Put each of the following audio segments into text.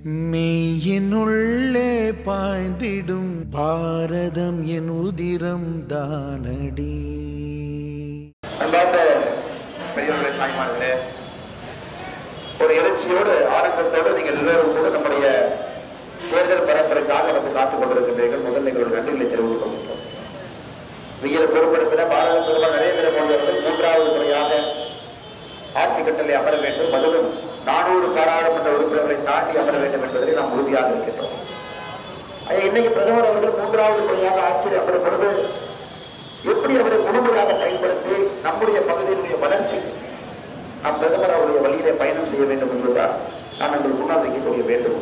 மெய்யினுள்ளே பாய்ந்திடும் பாரதம் என் உதிரம் தானடி. அன்பார்ந்த பெரியவர்களே, தாய்மார்களே, ஒரு எழுச்சியோடு ஆனந்தத்தோடு நீங்கள் எல்லோரும் கூட நம்முடைய தேர்தல் பரப்புரைக்காக வந்து காத்துக் கொண்டிருக்கின்றீர்கள். முதல் எங்களுடைய நன்றிகளை தெரிவித்துக் கொள்கின்றோம். வெயிலை பொருட்படுத்தின பாரத பிரதமர் நரேந்திர மோடி அவர்கள் 3வது முறையாக ஆட்சி கட்டளை அமர வேண்டும், அதிலும் 400 பாராளுமன்ற உறுப்பினர்களை தாண்டி அமர வேண்டும் என்பதில் நாம் உறுதியாக இருக்கின்றோம். இன்னைக்கு பிரதமர் அவர்கள் 3வது முறையாக ஆட்சியில் அமரும் பொழுது எப்படி அவரை முழுமையாக பயன்படுத்தி நம்முடைய பகுதியினுடைய வளர்ச்சி நம் பிரதமர் அவருடைய வழியிலே பயணம் செய்ய வேண்டும் என்பதுதான் நான் எங்கள் முன்னால் வைக்கக்கூடிய வேண்டும்.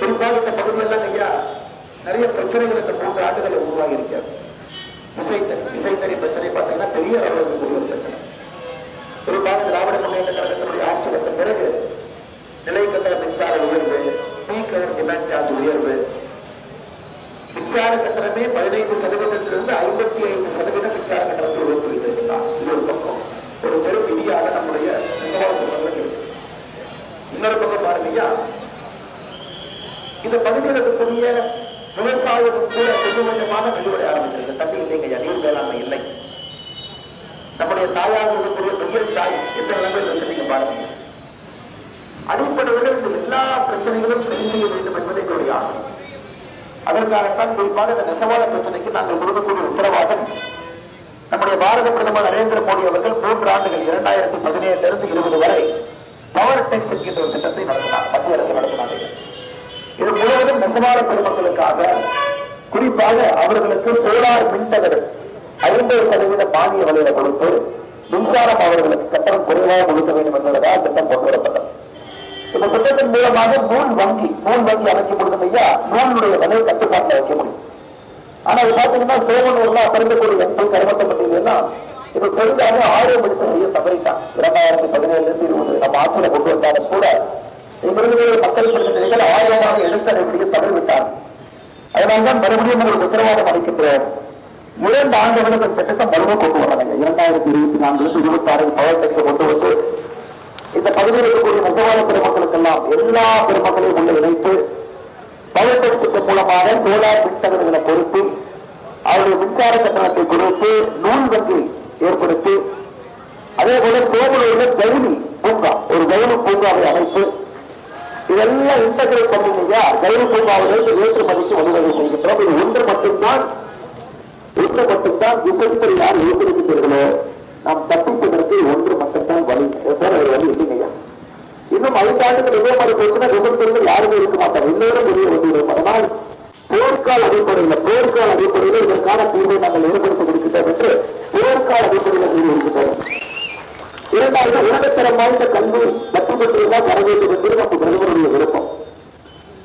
குறிப்பாக இந்த பகுதியெல்லாம் ஐயா நிறைய பிரச்சனைகள் இந்த 3 ஆண்டுகளில் உருவாகி இருக்கிறது. விசைத்தறி பிரச்சனை பார்த்தீங்கன்னா பெரிய அளவில் இருக்கக்கூடிய ஒரு பிரச்சனை. குறிப்பாக திராவிட முன்னேற்ற கழகத்தினுடைய ஆட்சி வந்த பிறகு நிலைக்கட்டண மின்சார உயர்வு, பீக் அவர் டிமாண்ட் சார்ஜ் உயர்வு, மின்சார கட்டணமே 15%-இருந்து 55% மின்சார கட்டணத்தை உயர்த்தி வைத்திருக்கிறார். இது ஒரு பக்கம் ஒரு பெரும் விதியாக நம்முடைய சொல்லுங்கள். இன்னொரு பக்கம் பாருங்கய்யா, இந்த பகுதியில் இருக்கக்கூடிய விவசாயம் கூட கொஞ்சம் கொஞ்சமாக வெளிவடைய ஆரம்பிச்சிருக்கு. தண்ணி இல்லைங்கய்யா, நீர் வேளாண்மை இல்லை. நம்முடைய தாயாக இருக்கக்கூடிய பெரிய தாய் எந்த நிலைமையில் இருக்கு நீங்க பாருங்க. அடிப்படையில் இந்த எல்லா பிரச்சனைகளும் சரி செய்ய வேண்டும் என்பது எங்களுடைய ஆசை. அதற்காகத்தான் குறிப்பாக இந்த நெசவாள பிரச்சனைக்கு நாங்கள் கொடுக்கக்கூடிய உத்தரவாதம் நம்முடைய பாரத பிரதமர் நரேந்திர மோடி அவர்கள் 3 ஆண்டுகள் 2017 இருந்து 20 வரை பவர் டெக்ஸ் என்கின்ற ஒரு திட்டத்தை நடத்தினார். மத்திய அரசு நடத்தினாங்க. இது முழுவதும் நெசவாள பெருமக்களுக்காக, குறிப்பாக அவர்களுக்கு சோலார் மின்தகடு 50% மானிய விலையில கொடுத்து மின்சாரம் அவர்களுக்கு கட்டணம் குறைவாக கொடுக்க வேண்டும் என்பதாக திட்டம் கொண்டு வரப்பட்டது. இந்த திட்டத்தின் மூலமாக நூல் வங்கி அமைக்க முடியும் ஐயா, நூலுடைய விலை கட்டுப்பாட்டில் வைக்க முடியும். ஆனா இது பாத்தீங்கன்னா சோமனூர்ல பிறந்தக்கூடிய எம்பி கருமத்தப்பட்டியெல்லாம் இது பெரிதாக ஆய்வு எடுத்து செய்ய தவறிட்டான். 2017 இருந்து 20 நம்ம ஆட்சியில கொண்டு வந்தாலும் கூட இங்கிருந்து மக்கள் பிரச்சனைகள் ஆய்வமாக எடுத்து அதை தவறிவிட்டார். அதனால்தான் மறுபடியும் உங்களுக்கு உத்தரவாதம் அளிக்கின்றோம். 2 ஆண்டுகளுக்கு திட்டத்தை மறுபடியும் கொண்டு வராங்க. 2024 26 பவர் டெக்ஸ் கொண்டு வந்து இந்த பகுதியில் இருக்கக்கூடிய நெசவாள பெருமக்களுக்கெல்லாம் எல்லா பெருமக்களையும் உள்ள இணைத்து பவர் டெக்ஸ் திட்டம் மூலமாக சோலார் மின்தகடுகளை பொறுத்து அவருடைய மின்சார கட்டணத்தை கொடுத்து நூல் வங்கி ஏற்படுத்தி, அதே போல சோமனூரில் ஜவுளி பூங்கா, ஒரு ஜவுளி பூங்காவை அமைத்து இதெல்லாம் இன்டகிரேட் பண்ணீங்க. ஜவுளி பூங்காவிலிருந்து ஏற்றுமதிக்கு வழிவகை செய்கின்றோம். இது ஒன்று மட்டும்தான் விசைத்தறி யார் ஏற்றிருக்கிறீர்களோ நாம் தப்பிப்பதற்கு ஒன்று மட்டும்தான் வழி. வழி இல்லைங்கய்யா. இன்னும் 5 ஆண்டுகள் இதே மாதிரி போச்சுன்னா விசைத்தறிகள் யாருமே இருக்க மாட்டார், எல்லோரும் வெளியே வந்துவிடும். அதனால் போர்க்கால அடிப்படையில் இதற்கான தீர்வை நாங்கள் ஏற்படுத்தி கொடுக்கிறோம் என்று போர்க்கால அடிப்படையில் இருக்கிறோம். 2வது உலகத்தரம் வாய்ந்த கல்வி பற்றி பெற்றுதான் வர வேண்டும் என்பது நம்ம பிரதமருடைய விருப்பம்.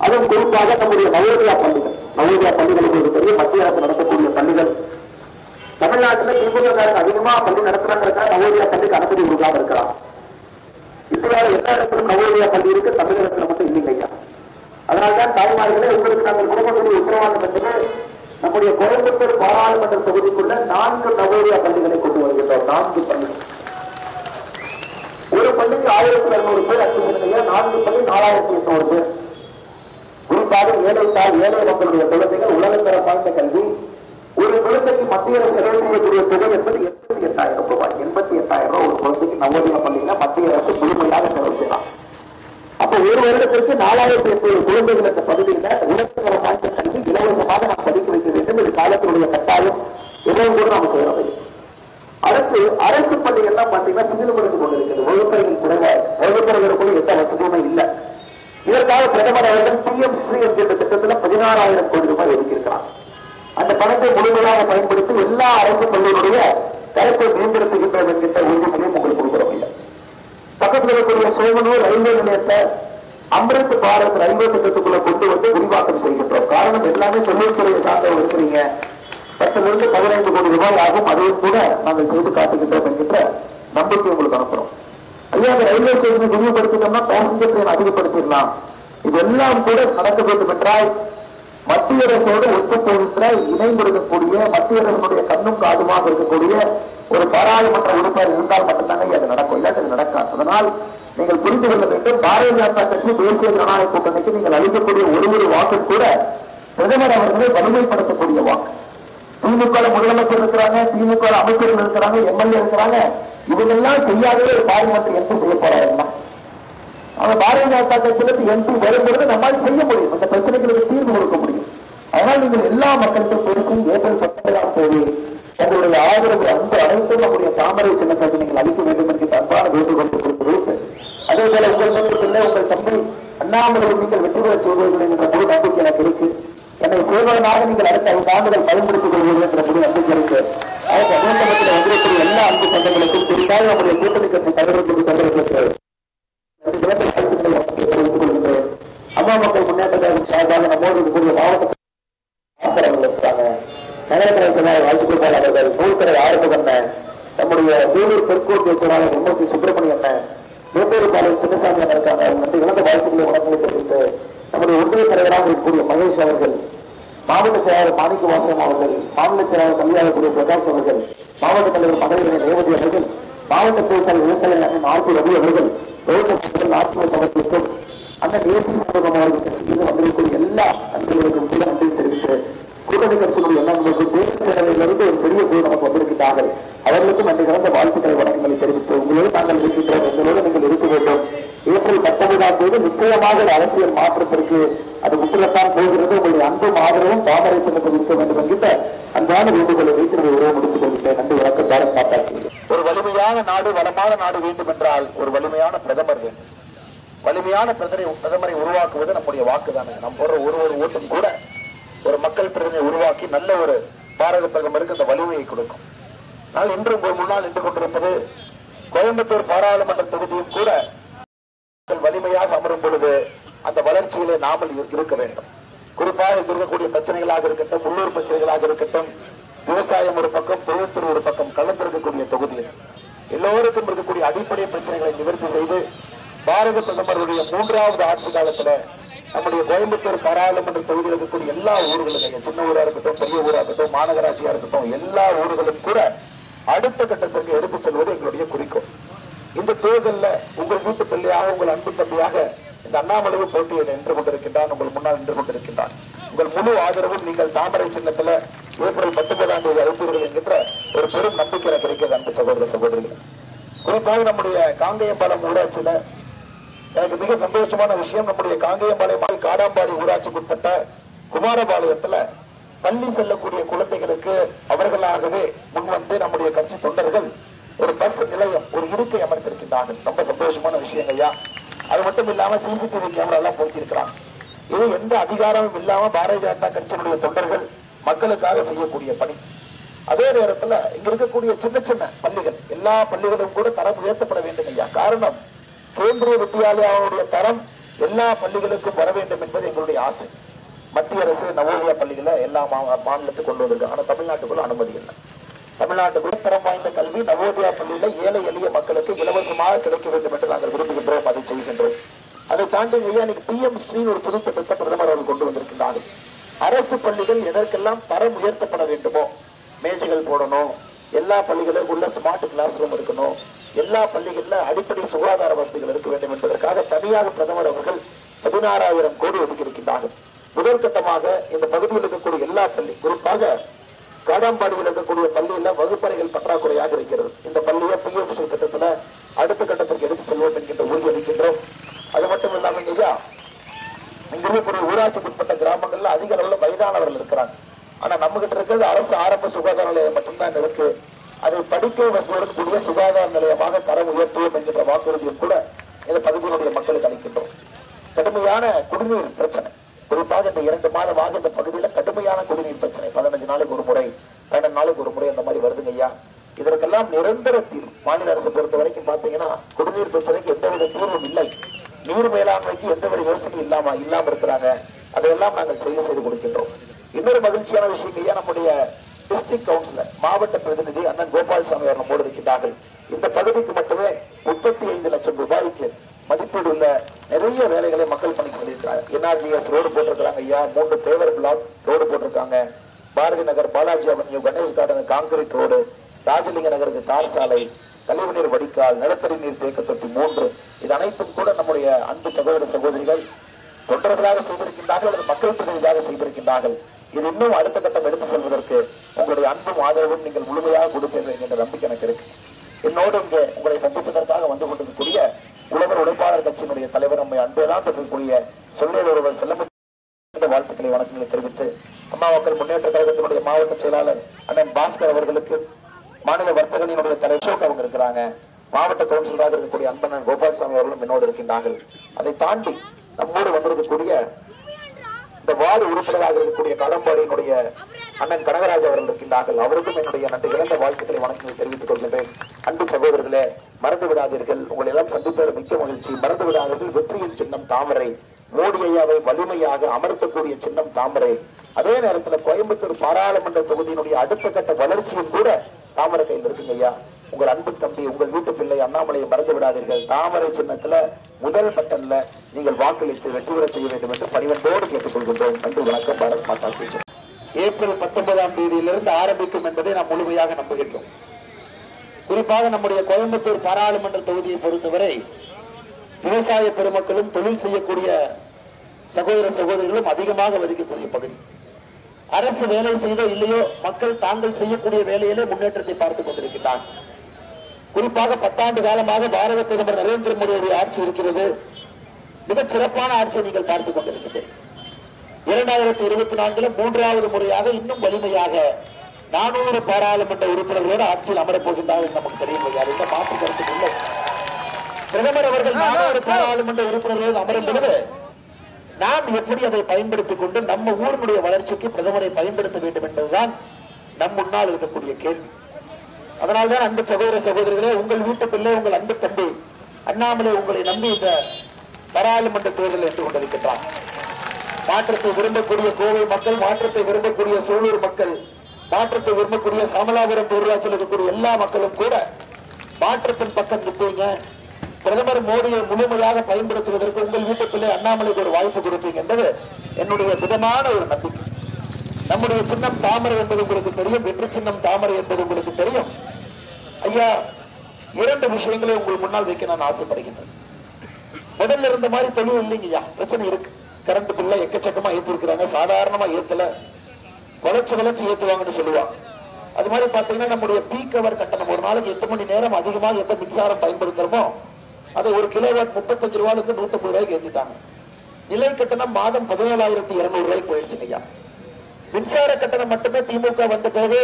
அதுவும் குறிப்பாக நம்முடைய நவோதயா பள்ளிகளுக்கு இருக்கிற மத்திய அரசு நடத்தக்கூடிய பள்ளிகள். தமிழ்நாட்டில் திமுககாரங்க அதிகமா பள்ளி நடத்துறாங்கிறதுக்காக நவோதயா பள்ளிக்கு அனுமதி கொடுக்காம இருக்கலாம். இந்தியாவில் எல்லா இடத்திலும் நவோதயா பள்ளி இருக்கு, தமிழகத்தில் மட்டும் இல்லைங்கய்யா. அதனால்தான் தாய்மார்களே, உங்களுக்கு நாங்கள் கொடுக்கக்கூடிய உத்தரவாதம் என்பது நம்முடைய கோயம்புத்தூர் பாராளுமன்ற தொகுதிக்குள்ள 4 நவோதயா பள்ளிகளை கொண்டு வருகின்றோம். 4 பள்ளிகள். ஒரு பள்ளிக்கு 1200 பேர் அனுப்பிச்சிருந்தீங்க, 4 பள்ளி 4800 பேர். குறிப்பாக ஏழை மக்களுடைய குழந்தைகள் உலகத்தரம் வாய்ந்த கல்வி. ஒரு குழந்தைக்கு மத்திய அரசு செலவு செய்யக்கூடிய தொகை என்பது 88,000 ரூபாய். 88,000 ரூபாய் ஒரு குழந்தைக்கு நவோதயா பள்ளியில மத்திய அரசு முழுமையாக செலவு செய்யலாம். அப்ப ஒரு வருடத்திற்கு 4800 குழந்தைகள் இந்த பகுதியில் உலகத்தரம் வாய்ந்த கல்வி இலவசமாக நாம் படிக்க வைக்க வேண்டும். இது காலத்தினுடைய கட்டாயம். எல்லாம் கூட நாம் செய்யறது. அடுத்து அரசு பள்ளிகள்லாம் பாத்தீங்கன்னா பின்னுபடுத்திக் கொண்டிருக்கிறது. வகுப்பறைகளுக்குள்ள எந்த வசதியுமே இல்லை. இதற்காக பிரதமர் அவர்கள் PM ஸ்ரீ என்கின்ற திட்டத்தில் 16,000 கோடி ரூபாய் ஒதுக்கியிருக்கிறார். அந்த பணத்தை முழுமையாக பயன்படுத்தி எல்லா அரசு பள்ளிகளுடைய தரத்தை மேம்படுத்துகின்றோம் என்கின்ற உறுதிமொழியும் உங்களுக்கு கொடுக்கிறோம். இல்லை பக்கத்தில் இருக்கக்கூடிய சோமனூர் ரயில்வே நிலையத்தை அமிர்த் பாரத் ரயில்வே திட்டத்துக்குள்ள கொண்டு வந்து விரிவாக்கம் செய்கின்றோம். காரணம் எல்லாமே தொழில்துறையை சார்ந்தவர் இருக்கிறீங்க. 10 to 15 கோடி ரூபாய் ஆகும். அதையும் கூட நாங்கள் செய்து காட்டுகின்றோம் என்கின்ற நம்பிக்கை உங்களுக்கு அனுப்புறோம். ஐயா, அந்த ரயில்வே ஸ்டேஷனை விரிவுபடுத்திட்டோம்னா பேசஞ்சர் ட்ரெயின் அதிகப்படுத்திடலாம். இதெல்லாம் கூட நடக்க வேண்டும் என்றால் மத்திய அரசோடு ஒத்துப்போகின்ற இணைந்திருக்கக்கூடிய மத்திய அரசனுடைய கண்ணும் காதுமாக இருக்கக்கூடிய ஒரு பாராளுமன்ற உறுப்பினர் இருந்தால் மட்டும்தாங்க அது நடக்கும். இல்லாட்டி நடக்காது. அதனால் நீங்கள் புரிந்து கொள்ள வேண்டும். பாரதிய ஜனதா கட்சி தேசிய ஜனநாயக கூட்டணிக்கு நீங்கள் அளிக்கக்கூடிய ஒரு வாக்கு கூட பிரதமர் அவர்களை வலிமைப்படுத்தக்கூடிய வாக்கு. திமுக முதலமைச்சர் இருக்கிறாங்க, திமுக அமைச்சர்கள் இருக்கிறாங்க, எம்எல்ஏ இருக்கிறாங்க, இவங்கெல்லாம் செய்யாதவே ஒரு பார்லிமெண்ட் எம்பி செய்ய போறாருன்னா அவங்க பாரதிய ஜனதா கட்சியிலிருந்து எம்பி வரும்பொழுது நம்மால் செய்ய முடியும், இந்த பிரச்சனைகளுக்கு தீர்வு கொடுக்க முடியும். அதனால் நீங்கள் எல்லா மக்களுக்கும் பேசி ஏப்ரல் 19ஆம் தேதி உங்களுடைய ஆதரவு அன்பு அனைத்தும் நம்முடைய தாமரை சின்னத்தை நீங்கள் அளிக்க வேண்டும் என்கிற அன்பான வேண்டுகோள் கொடுத்து, அதே போல உங்கள் முன்னே உங்கள் தம்பி அண்ணாமலை நீங்கள் வெற்றி பெற செய்வீர்கள் என்ற முழு நம்பிக்கை எனக்கு இருக்கு. என்னை சேவகனாக நீங்கள் அடுத்த 5 ஆண்டுகள் பயன்படுத்திக் கொள்வீர்கள் என்ற முழு நம்பிக்கை இருக்கு. அதற்கு அமேந்தகத்தில் வந்திருக்கிற எல்லா அன்பு சங்கங்களுக்கும் குறிப்பாக நம்முடைய கூட்டணி கட்சி தலைவர்களுக்கு தலைவர்களுக்கு அம்மா மக்கள் முன்னேற்ற சார்பாக நம்மோடு இருக்கக்கூடிய மாவட்ட இருக்காங்க, நகரக்கலை செயலாளர் வாழ்த்துக்கள் அவர்கள், நூல்கரை ஆறுமுகண்ண, நம்முடைய வேலூர் தெற்கோட்டு செயலாளர் எம்எஸ்சி சுப்பிரமணியன், மேட்டூர்பாளையம் சின்னசாமி இருக்காங்க. வந்து இழந்த வாழ்த்துக்களை வழங்கலை தெரிவித்து நம்முடைய ஒன்றிய தலைவராக இருக்கக்கூடிய மகேஷ் அவர்கள், மாவட்ட செயலாளர் மாணிக்க வாசகம் அவர்கள், மாநில செயலாளர் கல்வியாளக்கூடிய பிரகாஷ் அவர்கள், மாவட்ட தலைவர் மகளிர் ரேவதி அவர்கள், மாவட்ட செயலாளர் விவசாய அண்ணன் ஆர்பி ரவி அவர்கள், ஆட்சியர் அவர்களுக்கும் அந்த தேசிய சமூகம் அவர்களுக்கு வந்திருக்கக்கூடிய எல்லா நண்பர்களுக்கும் கூட நன்றி தெரிவித்து கூட்டணி கட்சிகளுடைய எண்ணங்களுக்கு தேசிய சேவையிலிருந்து ஒரு பெரிய குழு நமக்கு வந்திருக்கிறார்கள். அவர்களுக்கும் நன்றி கலந்த வாழ்த்துக்களை வணக்கங்களை தெரிவித்து உங்களோடு நாங்கள் இருக்கின்றோம், எங்களோடு நீங்கள் இருக்க வேண்டும். ஏப்ரல் 19ஆம் தேதி நிச்சயமாக அரசியல் மாற்றத்திற்கு அது முற்றில்தான் போகிறது. உங்களுடைய அன்பும் ஆதரவும் தாமரை சின்னத்தில் இருக்க வேண்டும் என்கிற அன்பான வேண்டுகோளை வைத்து உறவு முடித்துக் கொள்கிறேன். நன்றி, வணக்கம். பாரத் மாதா கி. ஒரு வலிமையான நாடு, வளமான நாடு வேண்டும் என்றால் ஒரு வலிமையான பிரதமர் வேண்டும். வலிமையான பிரதமரை உருவாக்குவது நம்முடைய வாக்குதானே. நம் போடுற ஒரு ஓட்டும் கூட ஒரு மக்கள் பிரதிநிதியை உருவாக்கி நல்ல ஒரு பாரத பிரதமருக்கு அந்த வலிமையை கொடுக்கும். ஆனால் இன்றும் ஒரு முன்னால் நின்று கொண்டிருப்பது கோயம்புத்தூர் பாராளுமன்ற தொகுதியும் கூட வலிமையாக அமரும் பொழுது அந்த வளர்ச்சியிலே நாமல் இருக்க வேண்டும். குறிப்பாக இருக்கக்கூடிய பிரச்சனைகளாக இருக்கட்டும், உள்ளூர் பிரச்சனைகளாக இருக்கட்டும், விவசாயம் ஒரு பக்கம், தொழில்துறை ஒரு பக்கம் கலந்திருக்கக்கூடிய தொகுதியில் எல்லோருக்கும் இருக்கக்கூடிய அடிப்படை பிரச்சனைகளை நிவர்த்தி செய்து பாரத பிரதமருடைய 3வது ஆட்சி காலத்தில் நம்முடைய கோயம்புத்தூர் பாராளுமன்ற தொகுதியில் இருக்கக்கூடிய எல்லா ஊர்களும், சின்ன ஊரா இருக்கட்டும், பெரிய ஊரா இருக்கட்டும், மாநகராட்சியா இருக்கட்டும், எல்லா ஊர்களும் கூட அடுத்த கட்டத்திற்கு எடுத்துச் செல்வது எங்களுடைய குறிக்கோள். இந்த தேர்தலில் உங்கள் வீட்டு பிள்ளையாக, உங்கள் அன்பு தம்பியாக இந்த அண்ணாமலை போட்டியில் நின்று கொண்டிருக்கின்றான், உங்கள் முன்னால் நின்று கொண்டிருக்கின்றான். உங்கள் முழு ஆதரவும் நீங்கள் தாமரை சின்னத்தில் ஏப்ரல் 19ஆம் தேதி அளிப்பீர்கள் என்கின்ற ஒரு பெரும் நம்பிக்கை கிடைக்கிறது. அன்பு சகோதர சகோதரிகள், குறிப்பாக நம்முடைய காங்கேயம்பாளையம் ஊராட்சியில எனக்கு மிக சந்தோஷமான விஷயம், நம்முடைய காங்கேயம்பாளையம் காடாம்பாடி ஊராட்சிக்குட்பட்ட குமாரபாளையத்துல பள்ளி செல்லக்கூடிய குழந்தைகளுக்கு அவர்களாகவே முன்வந்து நம்முடைய கட்சி தொண்டர்கள் ஒரு பஸ் நிலையம், ஒரு இருக்கை அமர்ந்திருக்கின்றார்கள். ரொம்ப சந்தோஷமான விஷயம் ஐயா. அது மட்டும் இல்லாம சிசிடிவி கேமரா எல்லாம் பொருத்திருக்கிறாங்க. இது எந்த அதிகாரமும் இல்லாம பாரதிய ஜனதா கட்சியினுடைய தொண்டர்கள் மக்களுக்காக செய்யக்கூடிய பணி. அதே நேரத்தில் இங்க இருக்கக்கூடிய சின்ன சின்ன பள்ளிகள், எல்லா பள்ளிகளும் கூட தரம் உயர்த்தப்பட வேண்டும் ஐயா. காரணம், கேந்திரிய வித்யாலயாவுடைய தரம் எல்லா பள்ளிகளுக்கும் வர வேண்டும் என்பது எங்களுடைய ஆசை. மத்திய அரசு நவோதயா பள்ளிகளை எல்லா மாநிலத்துக்கு கொண்டு வந்திருக்கு. ஆனா தமிழ்நாட்டுக்குள்ள அனுமதி இல்லை. தமிழ்நாட்டுக்குள்ள தரம் வாய்ந்த கல்வி நவோதயா பள்ளியில ஏழை எளிய மக்களுக்கு இலவசமாக கிடைக்க வேண்டும் என்று நாங்கள் விரும்புகின்றோம், அதை செய்கின்றோம். அதை தாண்டி இன்னைக்கு பிஎம் ஸ்ரீ ஒரு புது திட்டத்தை பிரதமர் அவர்கள் கொண்டு வந்திருக்கிறார்கள். அரசு பள்ளிகள் எதற்கெல்லாம் தரம் உயர்த்தப்பட வேண்டுமோ, மேஜைகள் போடணும், எல்லா பள்ளிகளிலும் உள்ள ஸ்மார்ட் கிளாஸ் ரூம் இருக்கணும், எல்லா பள்ளிகளில் அடிப்படை சுகாதார வசதிகள் இருக்க வேண்டும் என்பதற்காக தனியாக பிரதமர் அவர்கள் 16,000 கோடி ஒதுக்கியிருக்கிறார்கள். முதற்கட்டமாக இந்த பகுதியில் இருக்கக்கூடிய எல்லா பள்ளி, குறிப்பாக காடாம்பாடியில் இருக்கக்கூடிய பள்ளியில வகுப்பறைகள் பற்றாக்குறையாக இருக்கிறது. இந்த பள்ளியை பிஎம் திட்டத்தில் அடுத்த கட்டத்திற்கு எடுத்து செல்வோம் என்கின்ற உறுதி அளிக்கின்றோம். அது மட்டும் இல்லாமல் ஐயா, இங்க இருக்கக்கூடிய ஊராட்சிக்குட்பட்ட கிராமங்கள்ல அதிக அளவில் வயதானவர்கள் இருக்கிறாங்க. ஆனா நம்ம கிட்ட இருக்கிறது அரசு ஆரம்ப சுகாதார நிலையம் மட்டும்தான் இருக்கு. அதை படிக்க வசதியுடன் கூடிய சுகாதார நிலையமாக தரம் உயர்த்துவோம் என்கின்ற வாக்குறுதியும் கூட இந்த பகுதியினுடைய மக்களுக்கு அளிக்கின்றோம். கடுமையான குடிநீர் பிரச்சனை, குறிப்பாக இந்த 2 மாதமாக இந்த பகுதியில் கடுமையான குடிநீர் பிரச்சனை 15 நாளைக்கு ஒரு முறை, 12 நாளைக்கு ஒரு முறை அந்த மாதிரி வருதுங்க ஐயா. இதற்கெல்லாம் நிரந்தர தீர்வு மாநில அரசு பொறுத்த வரைக்கும் பாத்தீங்கன்னா குடிநீர் பிரச்சனைக்கு எந்தவித தீர்வும் இல்லை. நீர் மேலாண்மைக்கு எந்தவித யோசனை இல்லாம இருக்கிறாங்க. அதையெல்லாம் நாங்கள் செய்து கொடுக்கின்றோம். இன்னொரு மகிழ்ச்சியான விஷயம் ஐயா, நம்முடைய டிஸ்ட்ரிக்ட் கவுன்சிலர் மாவட்ட பிரதிநிதி அண்ணன் கோபால்சாமி அவர்கள் நம்மோடு இருக்கின்றார்கள். இந்த பகுதிக்கு மட்டுமே 35 லட்சம் ரூபாய்க்கு மதிப்பீடு உள்ள நிறைய வேலைகளை மக்கள் பணிக்கு சொல்லியிருக்காங்க. என்ஆர்ஜிஎஸ் ரோடு போட்டிருக்காங்க ஐயா, 3 பேவர் பிளாக் ரோடு போட்டிருக்காங்க. Bharathi Nagar, Balaji avenue, Ganesh garden concrete road, ராஜலிங்க நகருக்கு தார் சாலை, கழிவுநீர் வடிகால், நிலத்தடி நீர் தேக்க தொட்டி 3 இது அனைத்தும் கூட நம்முடைய அன்பு சகோதர சகோதரிகள் தொண்டர்களாக செய்திருக்கின்றார்கள் அல்லது மக்கள் பிரதிநிதியாக செய்திருக்கின்றார்கள். இது இன்னும் அடுத்த கட்டம் எடுத்து செல்வதற்கு உங்களுடைய அன்பும் ஆதரவும் நீங்கள் முழுமையாக கொடுப்பீர்கள் என்ற நம்பிக்கை எனக்கு இருக்கு. என்னோடு இங்கே உங்களை சந்திப்பதற்காக வந்து கொண்டிருக்கக்கூடிய உழவர் உழைப்பாளர் கட்சியினுடைய தலைவர் நம்மை அன்பெல்லாம் பெற்றக்கூடிய சொல்லில் ஒருவர் செல்ல வாழ்த்துக்களை வணக்கங்களை தெரிவித்து, அம்மா மக்கள் முன்னேற்ற கழகத்தினுடைய மாவட்ட செயலாளர் அண்ணன் பாஸ்கர் அவர்களுக்கு, மாநில வர்த்தகனினுடைய தலைவர் அவங்க இருக்கிறாங்க, மாவட்ட கவுன்சிலராக இருக்கக்கூடிய அன்பண்ணன் கோபால்சாமி அவர்களும் என்னோடு இருக்கின்றார்கள். அதை தாண்டி நம்மோடு வந்திருக்கக்கூடிய இந்த வார்டு உறுப்பினராக இருக்கக்கூடிய கடம்பாடியினுடைய அண்ணன் கனகராஜ் அவர்கள் இருக்கின்றார்கள். அவருக்கும் என்னுடைய நன்றி இழந்த வாழ்த்துக்களை வணக்கங்களை தெரிவித்துக் கொள்கின்றேன். அன்பு சகோதரர்களே, மறந்து விடாதீர்கள், உங்களை எல்லாம் சந்திப்பது மிக்க மகிழ்ச்சி. மறந்து விடாதீர்கள், வெற்றியின் சின்னம் தாமரை, மோடி ஐயாவை வலிமையாக அமர்த்தக்கூடிய சின்னம் தாமரை. அதே நேரத்தில் கோயம்புத்தூர் பாராளுமன்ற தொகுதியினுடைய அடுத்த கட்ட வளர்ச்சியும் கூட தாமரை கையில் இருக்குங்க ஐயா. உங்கள் அன்பு தம்பி, உங்கள் வீட்டு பிள்ளை அண்ணாமலையை மறந்து விடாதீர்கள். தாமரை சின்னத்துல முதல் பட்டன்ல நீங்கள் வாக்களித்து வெற்றி பெற செய்ய வேண்டும் என்று பணிவன்போடு கேட்டுக் கொள்கின்றோம். நன்றி, வணக்கம். பாரத் மாதா கி ஜெய். ஏப்ரல் 19ஆம் தேதியிலிருந்து ஆரம்பிக்கும் என்பதை நாம் முழுமையாக நம்புகின்றோம். குறிப்பாக நம்முடைய கோயம்புத்தூர் பாராளுமன்ற தொகுதியை பொறுத்தவரை விவசாய பெருமக்களும் தொழில் செய்யக்கூடிய சகோதர சகோதரிகளும் அதிகமாக வதிக்கக்கூடிய பகுதி. அரசு வேலை செய்தோ இல்லையோ மக்கள் தாங்கள் செய்யக்கூடிய வேலையிலே முன்னேற்றத்தை பார்த்துக் கொண்டிருக்கிறார். குறிப்பாக 10 ஆண்டு காலமாக பாரத பிரதமர் நரேந்திர மோடியுடைய ஆட்சி இருக்கிறது. மிகச் சிறப்பான ஆட்சியை நீங்கள் பார்த்துக் கொண்டிருக்கிறீர்கள். 2024 3வது முறையாக இன்னும் வலிமையாக 400 பாராளுமன்ற உறுப்பினர்களோடு ஆட்சியில் அமரப் போகின்றார்கள். நமக்கு தெரியும், எந்த மாற்று கருத்து இல்லை. பிரதமர் அவர்கள் 400 பாராளுமன்ற உறுப்பினர்களோடு அமரும் பொழுது நாம் எப்படி அதை பயன்படுத்திக் கொண்டு நம்ம ஊரினுடைய வளர்ச்சிக்கு பிரதமரை பயன்படுத்த வேண்டும் என்பதுதான் நம் முன்னால் இருக்கக்கூடிய கேள்வி. அதனால்தான் அன்பு சகோதர சகோதரிகளே, உங்கள் வீட்டு பிள்ளை, உங்கள் அன்பு தம்பி அண்ணாமலை உங்களை நம்பி இந்த பாராளுமன்ற தேர்தல் என்று கொண்டிருக்கிறார். மாற்றத்தை விரும்பக்கூடிய கோவை மக்கள், மாற்றத்தை விரும்பக்கூடிய சூலூர் மக்கள், மாற்றத்தை விரும்பக்கூடிய சமலாபுரம் பேரூராட்சியில் இருக்கக்கூடிய எல்லா மக்களும் கூட மாற்றத்தின் பக்கம் நிற்பீங்க. பிரதமர் மோடியை முழுமையாக பயன்படுத்துவதற்கு உங்கள் வீட்டு பிள்ளை அண்ணாமலைக்கு ஒரு வாய்ப்பு கொடுப்பீங்க என்பது என்னுடைய திடமான ஒரு நம்பிக்கை. நம்முடைய சின்னம் தாமரை என்பது உங்களுக்கு தெரியும், வெற்றி சின்னம் தாமரை என்பது உங்களுக்கு தெரியும். ஐயா, 2 விஷயங்களை உங்கள் முன்னால் வைக்க நான் ஆசைப்படுகின்றேன். முதல்ல இருந்த மாதிரி தெளிவு இல்லைங்க ஐயா, பிரச்சனை இருக்கு. கரண்ட் பில்ல எக்கச்சக்கமா ஏற்றிருக்கிறாங்க, சாதாரணமா ஏத்தல, வளர்ச்சி ஏற்றுவாங்கன்னு சொல்லுவாங்க. அது மாதிரி பாத்தீங்கன்னா நம்முடைய பீக் அவர் கட்டணம், ஒரு நாளைக்கு 8 மணி நேரம் அதிகமாக எந்த மின்சாரம் பயன்படுத்துறோமோ அதை 1 கிலோவாட் 35 ரூபாய்க்கு 150 ரூபாய்க்கு ஏற்றிட்டாங்க. நிலை கட்டணம் மாதம் 17,200 ரூபாய்க்கு போயிடுச்சு ஐயா. மின்சார கட்டணம் மட்டுமே திமுக வந்த பிறகு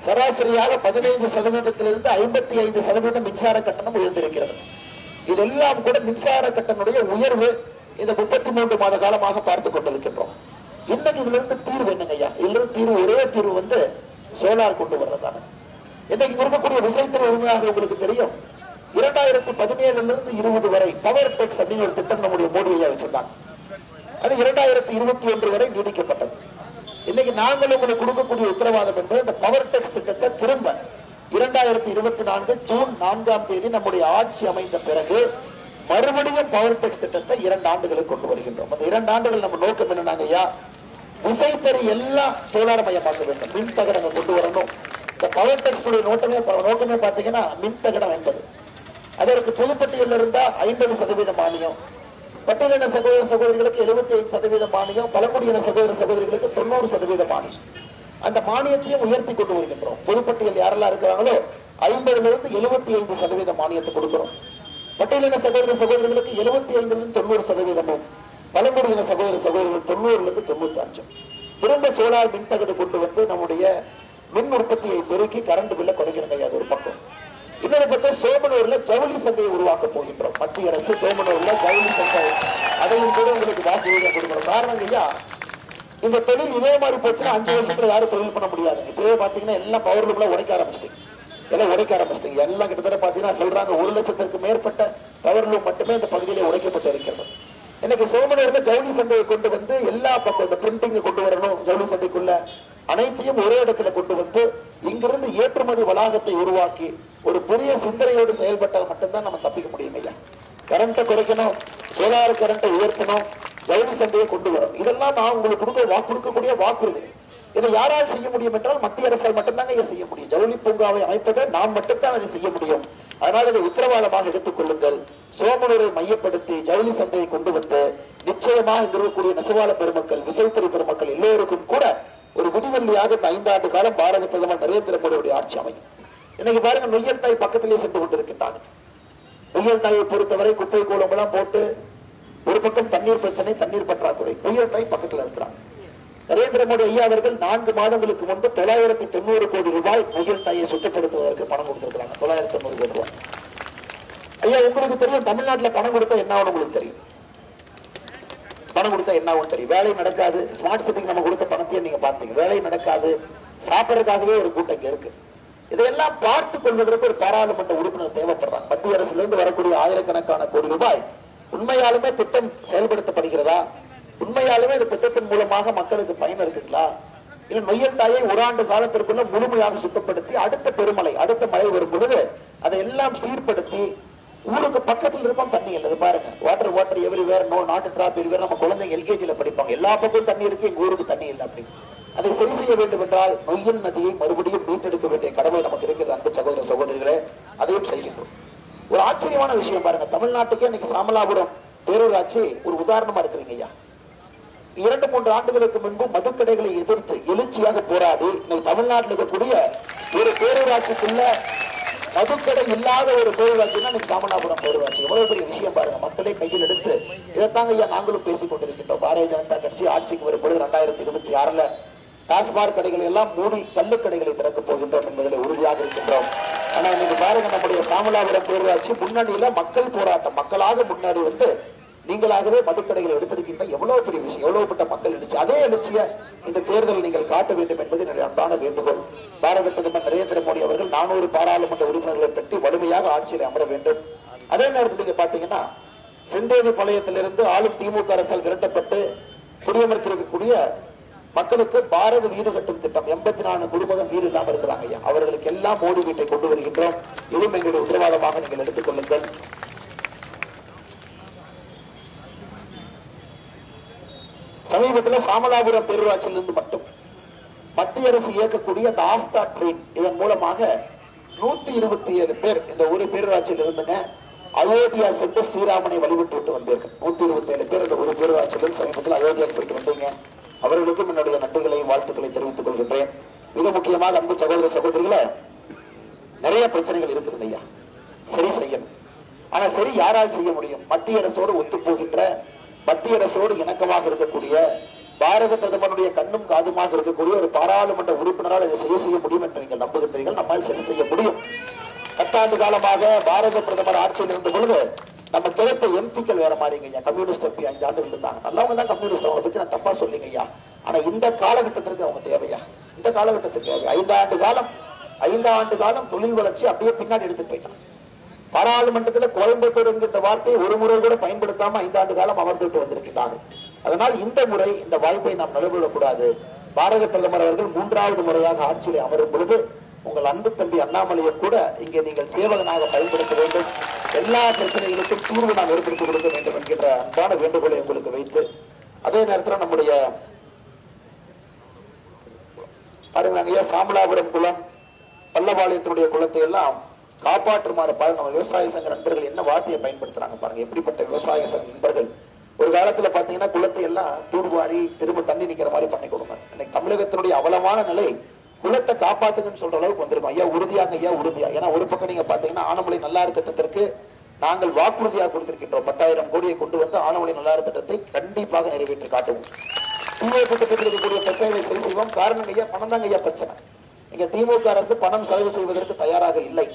சராசரியாக 15%இலிருந்து 55% மின்சார கட்டணம் உயர்ந்திருக்கிறது. இதெல்லாம் கூட மின்சார கட்டணமுடைய உயர்வு இந்த 33 மாத காலமாக பார்த்துக் கொண்டிருக்கின்றோம். இன்னைக்கு இதுல இருந்து தீர்வு என்னங்க ஐயா? இதுல தீர்வு ஒரே தீர்வு வந்து சோலார் கொண்டு வர்றதான. இன்னைக்கு இருக்கக்கூடிய விஷயத்தில் உண்மையாக உங்களுக்கு தெரியும், 2017 20 வரை பவர் டெக்ஸ் அப்படின்னு ஒரு திட்டம் நம்முடைய மோடி ஐயா வச்சிருந்தாங்க. அது 2021 வரை நீடிக்கப்பட்டது. இன்னைக்கு நாங்கள் உங்களுக்கு கொடுக்கக்கூடிய உத்தரவாதம் என்று இந்த பவர் டெக்ஸ் திட்டத்தை திரும்ப 2024 ஜூன் 4ஆம் தேதி நம்முடைய ஆட்சி அமைந்த பிறகு மறுபடியும் பவர் டெக்ஸ் திட்டத்தை 2 ஆண்டுகளுக்கு கொண்டு வருகின்றோம். அந்த 2 ஆண்டுகள் நம்ம நோக்கம் என்னன்னாங்க ஐயா, விசைத்தறி எல்லாம் சோலார் மயமாக்க வேண்டும், மின் தகடங்கள் கொண்டு வரணும். இந்த பவர் டெக்ஸ் நோக்கமே பாத்தீங்கன்னா மின் தகடம் என்பது. அதற்கு பொதுப்பட்டியல் இருந்தா 50% மானியம், பட்டியலின சகோதர சகோதரிகளுக்கு 75% மானியம், பழங்குடியின சகோதர சகோதரிகளுக்கு 90% மானியம். அந்த மானியத்தையும் உயர்த்தி கொண்டு வருகின்றோம். பொதுப்பட்டியல் யாரெல்லாம் இருக்கிறாங்களோ 50% 75% மானியத்தை கொடுக்கிறோம். பட்டியலின சகோதர சகோதரிகளுக்கு 75% 90%, பழங்குடியின சகோதர சகோதரிகள் 90% 95. திரும்ப சோலார் மின்தகடு கொண்டு வந்து நம்முடைய மின் உற்பத்தியை பெருக்கி கரண்ட் பில்ல குறைக்கிறது. அது ஒரு பக்கம். இன்னொரு பக்கம் சோமனூர்ல ஜவுளி சந்தையை உருவாக்க போகின்றோம். மத்திய அரசு சோமனூர்ல ஜவுளி சந்தை, அதையும் கூட உங்களுக்கு வாக்குறுதியாக கொடுக்கிறோம். காரணம் ஐயா, இந்த தொழில் இதே மாதிரி போச்சுன்னா 5 வருஷத்துல யாரும் தொழில் பண்ண முடியாது. இப்பவே பாத்தீங்கன்னா எல்லாம் பவர்லூம்ல உடைக்க ஆரம்பிச்சிட்டீங்க, எல்லாம் கிட்டத்தட்ட பாத்தீங்கன்னா சொல்றாங்க 1 லட்சத்திற்கு மேற்பட்ட பவர்லூம் மட்டுமே இந்த பகுதியிலே உடைக்கப்பட்டு இருக்கிறது. இன்னைக்கு சோமனூர்ல ஜவுளி சந்தையை கொண்டு வந்து எல்லா பக்கம் இந்த பிரிண்டிங் கொண்டு வரணும், ஜவுளி சந்தைக்குள்ள அனைத்தையும் ஒரே இடத்துல கொண்டு வந்து இங்கிருந்து ஏற்றுமதி வளாகத்தை உருவாக்கி ஒரு பெரிய சிந்தனையோடு செயல்பட்டால் மட்டும்தான் நம்ம தப்பிக்க முடியும் ஐயா. கரண்ட்டை குறைக்கணும், சோலார் கரண்ட்டை உயர்த்தணும், ஜவுளி சந்தையை கொண்டு வரணும். இதெல்லாம் நான் உங்களுக்கு கொடுக்கக்கூடிய வாக்குறுதி. இதை யாரால் செய்ய முடியும் என்றால் மத்திய அரசால் மட்டும்தாங்க செய்ய முடியும். ஜவுளி பூங்காவை அமைப்பதை நாம் மட்டும்தான் அதை செய்ய முடியும். அதனால இதை உத்தரவாதமாக எடுத்துக் கொள்ளுங்கள். சோமனூரை மையப்படுத்தி ஜவுளி சந்தையை கொண்டு வந்து நிச்சயமாக இருக்கக்கூடிய நெசவாள பெருமக்கள், விசைத்தறி பெருமக்கள் எல்லோருக்கும் கூட ஒரு விடிவெள்ளியாக இந்த 5 ஆண்டு காலம் பாரத பிரதமர் நரேந்திர மோடியுடைய ஆட்சி அமையும். இன்னைக்கு பாருங்க, நொய்யல் தாய் பக்கத்திலே சென்று கொண்டிருக்கின்றாங்க. நொய்யல் தாயை பொறுத்தவரை குப்பை கூலம் எல்லாம் போட்டு ஒரு பக்கம் தண்ணீர் பிரச்சனை, தண்ணீர் பற்றாக்குறை, நொய்யல் தாய் பக்கத்தில் இருக்கிறாங்க. நரேந்திர மோடி ஐயா அவர்கள் 4 மாதங்களுக்கு முன்பு 990 கோடி ரூபாய் நொய்யல் தாயை சுத்தப்படுத்துவதற்கு பணம் கொடுத்திருக்கிறாங்க. 990 கோடி ரூபாய். ஐயா, உங்களுக்கு தெரியும், தமிழ்நாட்டில் பணம் கொடுத்தா என்ன ஆகும் உங்களுக்கு தெரியும். பணம் கொடுத்தா என்ன ஆகும் தெரியும். வேலை நடக்காது. ஸ்மார்ட் சிட்டிக்கு நம்ம கொடுத்த பணத்தையும் நீங்க பாத்தீங்க. வேலை நடக்காது. சாப்பிடறதுக்காகவே ஒரு கூட்டம் இங்க இருக்கு. இதையெல்லாம் பார்த்துக் கொள்வதற்கு ஒரு பாராளுமன்ற உறுப்பினர் தேவைப்படுறாங்க. மத்திய அரசிலிருந்து வரக்கூடிய ஆயிரக்கணக்கான கோடி ரூபாய் உண்மையாலுமே திட்டம் செயல்படுத்தப்படுகிறதா? உண்மையாலுமே இந்த திட்டத்தின் மூலமாக மக்களுக்கு பயன் இருக்குங்களா? இல்ல நொய்யல் தாயை ஒரு ஆண்டு காலத்திற்குள்ள முழுமையாக சுத்தப்படுத்தி அடுத்த பெருமழை, அடுத்த மழை வரும் பொழுது அதை எல்லாம் சீர்படுத்தி ஊருக்கு பக்கத்தில் இருப்போம் தண்ணி இல்லை. பாருங்க, water everywhere, no not drop everywhere. நம்ம குழந்தைங்க எல்கேஜில படிப்பாங்க, எல்லா பக்கமும் தண்ணி இருக்கு, எங்க ஊருக்கு தண்ணி இல்லை அப்படின்னு. அதை சரி செய்ய வேண்டும் என்றால் நொய்யல் நதியை மறுபடியும் மீட்டெடுக்க வேண்டிய கடமை நமக்கு இருக்கிறது. அன்பு சகோதர சகோதரிகளே, அதையும் செய்கின்றோம். ஒரு ஆச்சரியமான விஷயம் பாருங்க, தமிழ்நாட்டுக்கே இன்னைக்கு ராமநாதபுரம் பேரூராட்சி ஒரு உதாரணமா இருக்கிறீங்க ஐயா. 2-3 ஆண்டுகளுக்கு முன்பு மதுக்கடைகளை எதிர்த்து எழுச்சியாக போராடி தமிழ்நாட்டில் இருக்கக்கூடிய ஒரு பேரூராட்சிக்குள்ள மதுக்கடை இல்லாத ஒரு பேரூராட்சினா ராமநாதபுரம் பேரூராட்சி. எவ்வளவு பெரிய விஷயம் பாருங்க. மக்களே கையில் எடுத்து இதைத்தாங்க ஐயா நாங்களும் பேசிக் கொண்டிருக்கின்றோம். பாரதிய ஜனதா கட்சி ஆட்சிக்கு வரும்பொழுது 2026 டாஸ்மாக் கடைகளை எல்லாம் மூடி கள்ளுக்கடைகளை திறக்கப் போகின்றோம் என்பதில் உறுதியாக இருக்கின்றோம். ஆனா இன்னைக்கு பாருங்க, நம்முடைய ராமநாதபுரம் பேரூராட்சி முன்னணியில மக்கள் போராட்டம், மக்களாக முன்னாடி வந்து நீங்களாகவே மதுக்கடைகளை எடுத்திருக்கின்ற எவ்வளவு பெரிய விஷயம், எவ்வளவுப்பட்ட மக்கள் எழுச்சி. அதே எழுச்சிய இந்த தேர்தலில் நீங்கள் காட்ட வேண்டும் என்பது என்னுடைய அன்பான வேண்டுகோள். பாரத பிரதமர் நரேந்திர மோடி அவர்கள் 400 பாராளுமன்ற உறுப்பினர்களை பற்றி வலிமையாக ஆட்சியில் அமர வேண்டும். அதே நேரத்தில் நீங்க பாத்தீங்கன்னா, செந்தேவி பாளையத்திலிருந்து ஆளும் திமுக அரசால் விரட்டப்பட்டு குடியமர்த்திருக்கக்கூடிய மக்களுக்கு பாரத வீடு கட்டும் திட்டம் 84 குடும்பம் வீடு இல்லாமல் இருக்கிறாங்க ஐயா. அவர்களுக்கு எல்லாம் மோடி வீட்டை கொண்டு வருகின்றோம். இதுவும் எங்களுடைய உத்தரவாதமாக நீங்கள் எடுத்துக் கொள்ளுங்கள். சமீபத்தில் ராமநாதபுரம் பேரூராட்சியிலிருந்து மட்டும் மத்திய அரசு இயக்கக்கூடிய அந்த ஆஸ்தா ட்ரெயின், இதன் மூலமாக 127 பேர் இந்த ஒரு பேரூராட்சியில் இருந்துங்க அயோத்தியா சென்று ஸ்ரீராமனை வழிபட்டு விட்டு வந்தீர்கள். 127 பேர் இந்த ஒரு பேரூராட்சியிலும் சமீபத்தில் அயோத்தியா போயிட்டு வந்தீங்க. அவர்களுக்கும் என்னுடைய நன்றிகளை, வாழ்த்துக்களை தெரிவித்துக் கொள்கின்றேன். மிக முக்கியமாக அன்பு சகோதர சகோதரிகளை, நிறைய பிரச்சனைகள் இருக்குது ஐயா, சரி செய்யணும். ஆனா சரி யாரால் செய்ய முடியும்? மத்திய அரசோடு ஒத்து போகின்ற, மத்திய அரசோடு இணக்கமாக இருக்கக்கூடிய, பாரத பிரதமருடைய கண்ணும் காதுமாக இருக்கக்கூடிய ஒரு பாராளுமன்ற உறுப்பினரால் இதை செய்ய முடியும் என்று நீங்கள் நம்புகின்றீர்கள். நம்மால் சரி செய்ய முடியும். 10 ஆண்டு காலமாக பாரத பிரதமர் ஆட்சியில் இருந்த பொழுது நம்ம கிடைத்த எம்பிக்கள் வேற மாதிரிங்க. கம்யூனிஸ்ட் எம்பி 5 ஆண்டுகள் இருந்தாங்க. நல்லவங்க தான் கம்யூனிஸ்ட், அவங்களை பத்தி நான் தப்பா சொல்லிங்க ஐயா. ஆனா இந்த காலகட்டத்திற்கு அவங்க தேவையா? இந்த காலகட்டத்துக்கு தேவை. 5 ஆண்டு காலம் தொழில் வளர்ச்சி அப்படியே பின்னாடி எடுத்து போயிட்டாங்க. பாராளுமன்றத்தில் கோயம்புத்தூர் என்கின்ற வார்த்தையை ஒரு முறை கூட பயன்படுத்தாம 5 ஆண்டு காலம் அமர்ந்துட்டு வந்திருக்கிறார்கள். அதனால் இந்த முறை இந்த வாய்ப்பை நாம் நழுவிடக்கூடாது. பாரத பிரதமர் அவர்கள் 3வது முறையாக ஆட்சியில் அமரும் பொழுது உங்கள் அன்பு தம்பி அண்ணாமலையை கூட இங்கே நீங்கள் சேவகனாக பயன்படுத்த வேண்டும். எல்லா பிரச்சனைகளுக்கும் தீர்வு நாம் ஏற்படுத்தி கொடுக்க வேண்டும் என்கின்ற அன்பான வேண்டுகோளை உங்களுக்கு வைத்து, அதே நேரத்தில் நம்முடைய பாருங்க சாமலாபுரம் குளம், பல்லபாளையத்தினுடைய குளத்தை எல்லாம் காப்பாற்றுமாறு பாருங்க. நம்ம விவசாய சங்க நண்பர்கள் என்ன வார்த்தையை பயன்படுத்துறாங்க பாருங்க. எப்படிப்பட்ட விவசாய சங்க நண்பர்கள். ஒரு காலத்துல பாத்தீங்கன்னா குளத்தை எல்லாம் தூர்வாரி திரும்ப தண்ணி நிக்கிற மாதிரி பண்ணி கொடுங்க. இன்னைக்கு தமிழகத்தினுடைய அவலமான நிலை, குளத்தை காப்பாத்துங்கன்னு சொல்ற அளவுக்கு வந்திருக்கும். ஐயா உறுதியாக, ஐயா உறுதியா. ஏன்னா ஒரு பக்கம் நீங்க பாத்தீங்கன்னா ஆனமலை நல்லாறு திட்டத்திற்கு நாங்கள் வாக்குறுதியாக கொடுத்திருக்கின்றோம். 10,000 கோடியை கொண்டு வந்து ஆனமலை நல்லாறு திட்டத்தை கண்டிப்பாக நிறைவேற்றி காட்டுவோம். திட்டத்தில் இருக்கக்கூடிய பிரச்சனைகளை சரி செய்வோம். காரணம் ஐயா பணம் தாங்க ஐயா பிரச்சனை. இங்க திமுக அரசு பணம் செலவு செய்வதற்கு தயாராக இல்லை.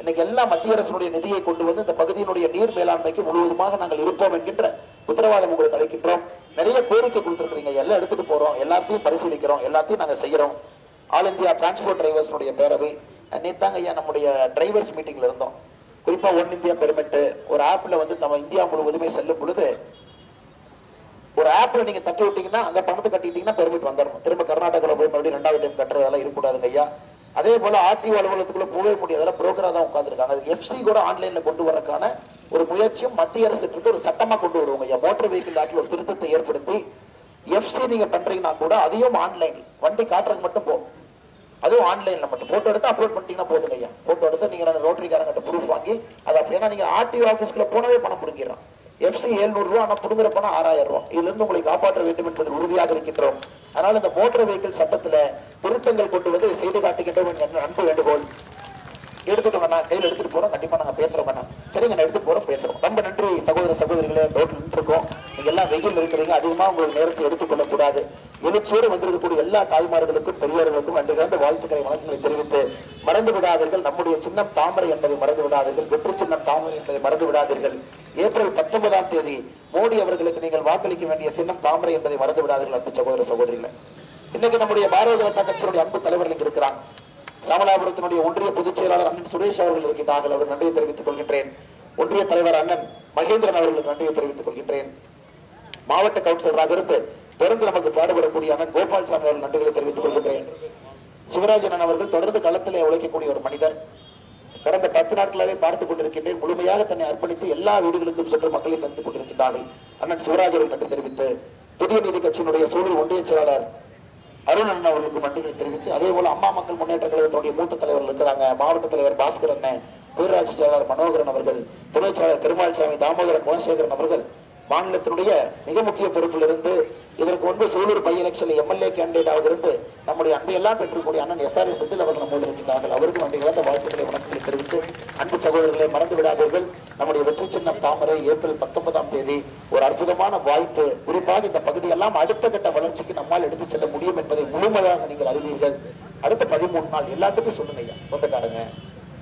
இன்னைக்கு எல்லாம் மத்திய அரசுடைய நிதியை கொண்டு வந்து இந்த பகுதியினுடைய நீர் மேலாண்மைக்கு முழுவதுமாக நாங்கள் இருப்போம் என்கின்ற உத்தரவாதம் உங்களுக்கு அளிக்கின்றோம். நிறைய கோரிக்கை கொடுத்திருக்கீங்க, எல்லாம் எடுத்துட்டு போறோம், எல்லாத்தையும் பரிசீலிக்கிறோம், எல்லாத்தையும் நாங்க செய்யறோம். ஆல் இந்தியா டிரான்ஸ்போர்ட் டிரைவர்ஸ் பேரவை நேத்தாங்க ஐயா நம்முடைய டிரைவர்ஸ் மீட்டிங்ல இருந்தோம். குறிப்பா ஒன் இந்தியா பெர்மிட் ஒரு ஆப்ல வந்து நம்ம இந்தியா முழுவதுமே செல்லும் பொழுது ஒரு ஆப்ல நீங்க தட்டி விட்டீங்கன்னா அந்த பணத்தை கட்டிட்டீங்கன்னா பெர்மிட் வந்துடணும். திரும்ப கர்நாடகாவில் போய் மறுபடியும் 2வது டைம் கட்டுறதெல்லாம் இருக்கக்கூடாதுங்க ஐயா. அதே போல ஆர்டிஓ அலுவலகத்துக்குள்ள போகவே முடியாது, புரோக்கரா தான் உட்கார்ந்துருக்காங்க. அதுக்கு எஃப்சி கூட ஆன்லைன்ல கொண்டு வரக்கான ஒரு முயற்சியும் மத்திய அரசு ஒரு சட்டமா கொண்டு வருவாங்க ஐயா. மோட்டார் வெஹிக்கிள் ஆக்ட்ல ஒரு திருத்தத்தை ஏற்படுத்தி எஃப்சி நீங்க பண்றீங்கன்னா கூட அதையும் ஆன்லைன் வண்டி காட்டுறதுக்கு மட்டும் போகும். அதுவும் ஆன்லைன்ல மட்டும் போட்டோ எடுத்து அப்லோட் பண்ணிட்டீங்கன்னா போதுங்க ஐயா. போட்டோ எடுத்து நீங்க ரோட்டரிக்காரங்கிட்ட ப்ரூஃப் வாங்கி அதை அப்படின்னா நீங்க ஆர்டிஓ ஆபீஸ்க்குள்ள போனவே பணம் பிடிக்கிறோம். எஃப்சி 700 ரூபாய், ஆனா புடுங்குற பணம் 6000 ரூபாய். இதுல இருந்து உங்களை காப்பாற்ற வேண்டும் என்பது உறுதியாக இருக்கின்றோம். அதனால இந்த மோட்டார் வெஹிக்கிள் சட்டத்துல திருத்தங்கள் கொண்டு வந்து செய்து காட்டுகின்றோம் என்ற அன்பு வேண்டுகோள். எடுத்துட்டோம்னா கையில் எடுத்துட்டு போறோம், கண்டிப்பா நாங்க பேசுறோம். சரிங்க, நான் எடுத்து போறோம், பேசுறோம். ரொம்ப நன்றி சகோதர சகோதரிகளே. ரோட்ல நின்றுருக்கோம், நீங்க எல்லாம் வெயில் இருக்கிறீங்க, அதிகமா உங்களுக்கு நேரத்தை எடுத்துக்கொள்ள கூடாது. எழுச்சியோடு வந்திருக்கக்கூடிய எல்லா தாய்மார்களுக்கும் பெரியவர்களுக்கும் அன்று கலந்த வாழ்த்துக்களை வணக்கங்களை தெரிவித்து மறந்து விடாதீர்கள். நம்முடைய சின்னம் தாமரை என்பதை மறந்து விடாதீர்கள். வெற்றி சின்னம் தாமரை என்பதை மறந்து விடாதீர்கள். ஏப்ரல் 19ஆம் தேதி மோடி அவர்களுக்கு நீங்கள் வாக்களிக்க வேண்டிய சின்னம் தாமரை என்பதை மறந்து விடாதீர்கள். அன்பு சகோதர சகோதரிகள், இன்னைக்கு நம்முடைய பாரதிய ஜனதா கட்சியினுடைய அன்பு தலைவர்கள் இருக்கிறாங்க. ராமநாதபுரத்தினுடைய ஒன்றிய பொதுச் செயலாளர் அண்ணன் சுரேஷ் அவர்கள் இருக்கிறார்கள். அவர் நன்றியை தெரிவித்துக் கொள்கின்றேன். ஒன்றிய தலைவர் அண்ணன் மகேந்திரன் அவர்களுக்கு நன்றியை தெரிவித்துக் கொள்கின்றேன். மாவட்ட கவுன்சிலராக இருந்து தொடர்ந்து நமக்கு பாடுபடக்கூடிய அண்ணன் கோபால்சாமி அவர்கள் நன்றிகளை தெரிவித்துக் கொள்கின்றேன். சிவராஜன் அவர்கள் தொடர்ந்து களத்திலே உழைக்கக்கூடிய ஒரு மனிதர். கடந்த 10 நாட்களாகவே பார்த்துக் கொண்டிருக்கின்றேன். முழுமையாக தன்னை அர்ப்பணித்து எல்லா வீடுகளுக்கும் சென்று மக்களை சந்தித்துக் கொண்டிருக்கின்றார்கள். அண்ணன் சிவராஜ் அவர்கள் நன்றி தெரிவித்து புதிய நீதி கட்சியினுடைய சூழல் ஒன்றிய செயலாளர் அருண் அண்ணன் அவர்களுக்கு நன்றிகளை தெரிவித்து, அதே போல அம்மா மக்கள் முன்னேற்ற கழகத்தினுடைய மூத்த தலைவர்கள் இருக்கிறாங்க. மாவட்ட தலைவர் பாஸ்கர் அண்ணன், பேரூராட்சி செயலாளர் மனோகரன் அவர்கள், துணை செயலாளர் பெருமாள்சாமி, தாமோதரன், குணசேகரன் அவர்கள் மாநிலத்தினுடைய மிக முக்கிய பொறுப்பில் இருந்து இதற்கு முன்பு சூலூர் பை எலெக்ஷன் எம்எல்ஏ கேண்டிடேட்டாக இருந்து நம்முடைய அன்பையெல்லாம் பெற்றுக்கூடிய அண்ணன் எஸ்ஆர்எஸ் செந்தில் அவர்கள் நம்மோடு இருக்கிறார்கள். அவருக்கும் நன்றி கலந்த வாழ்த்துக்களை வணக்கங்களை தெரிவித்து, அன்பு சகோதரர்களை மறந்து விடாதீர்கள். நம்முடைய வெற்றி சின்னம் தாமரை. ஏப்ரல் 19ஆம் தேதி ஒரு அற்புதமான வாய்ப்பு. குறிப்பாக இந்த பகுதியெல்லாம் அடுத்த கட்ட வளர்ச்சிக்கு நம்மால் எடுத்துச் செல்ல முடியும் என்பதை முழுமையாக நீங்கள் அறிவீர்கள். அடுத்த 13 நாள் எல்லாத்துக்கும் சொல்லுங்க ஐயா. சொந்தக்காரங்க,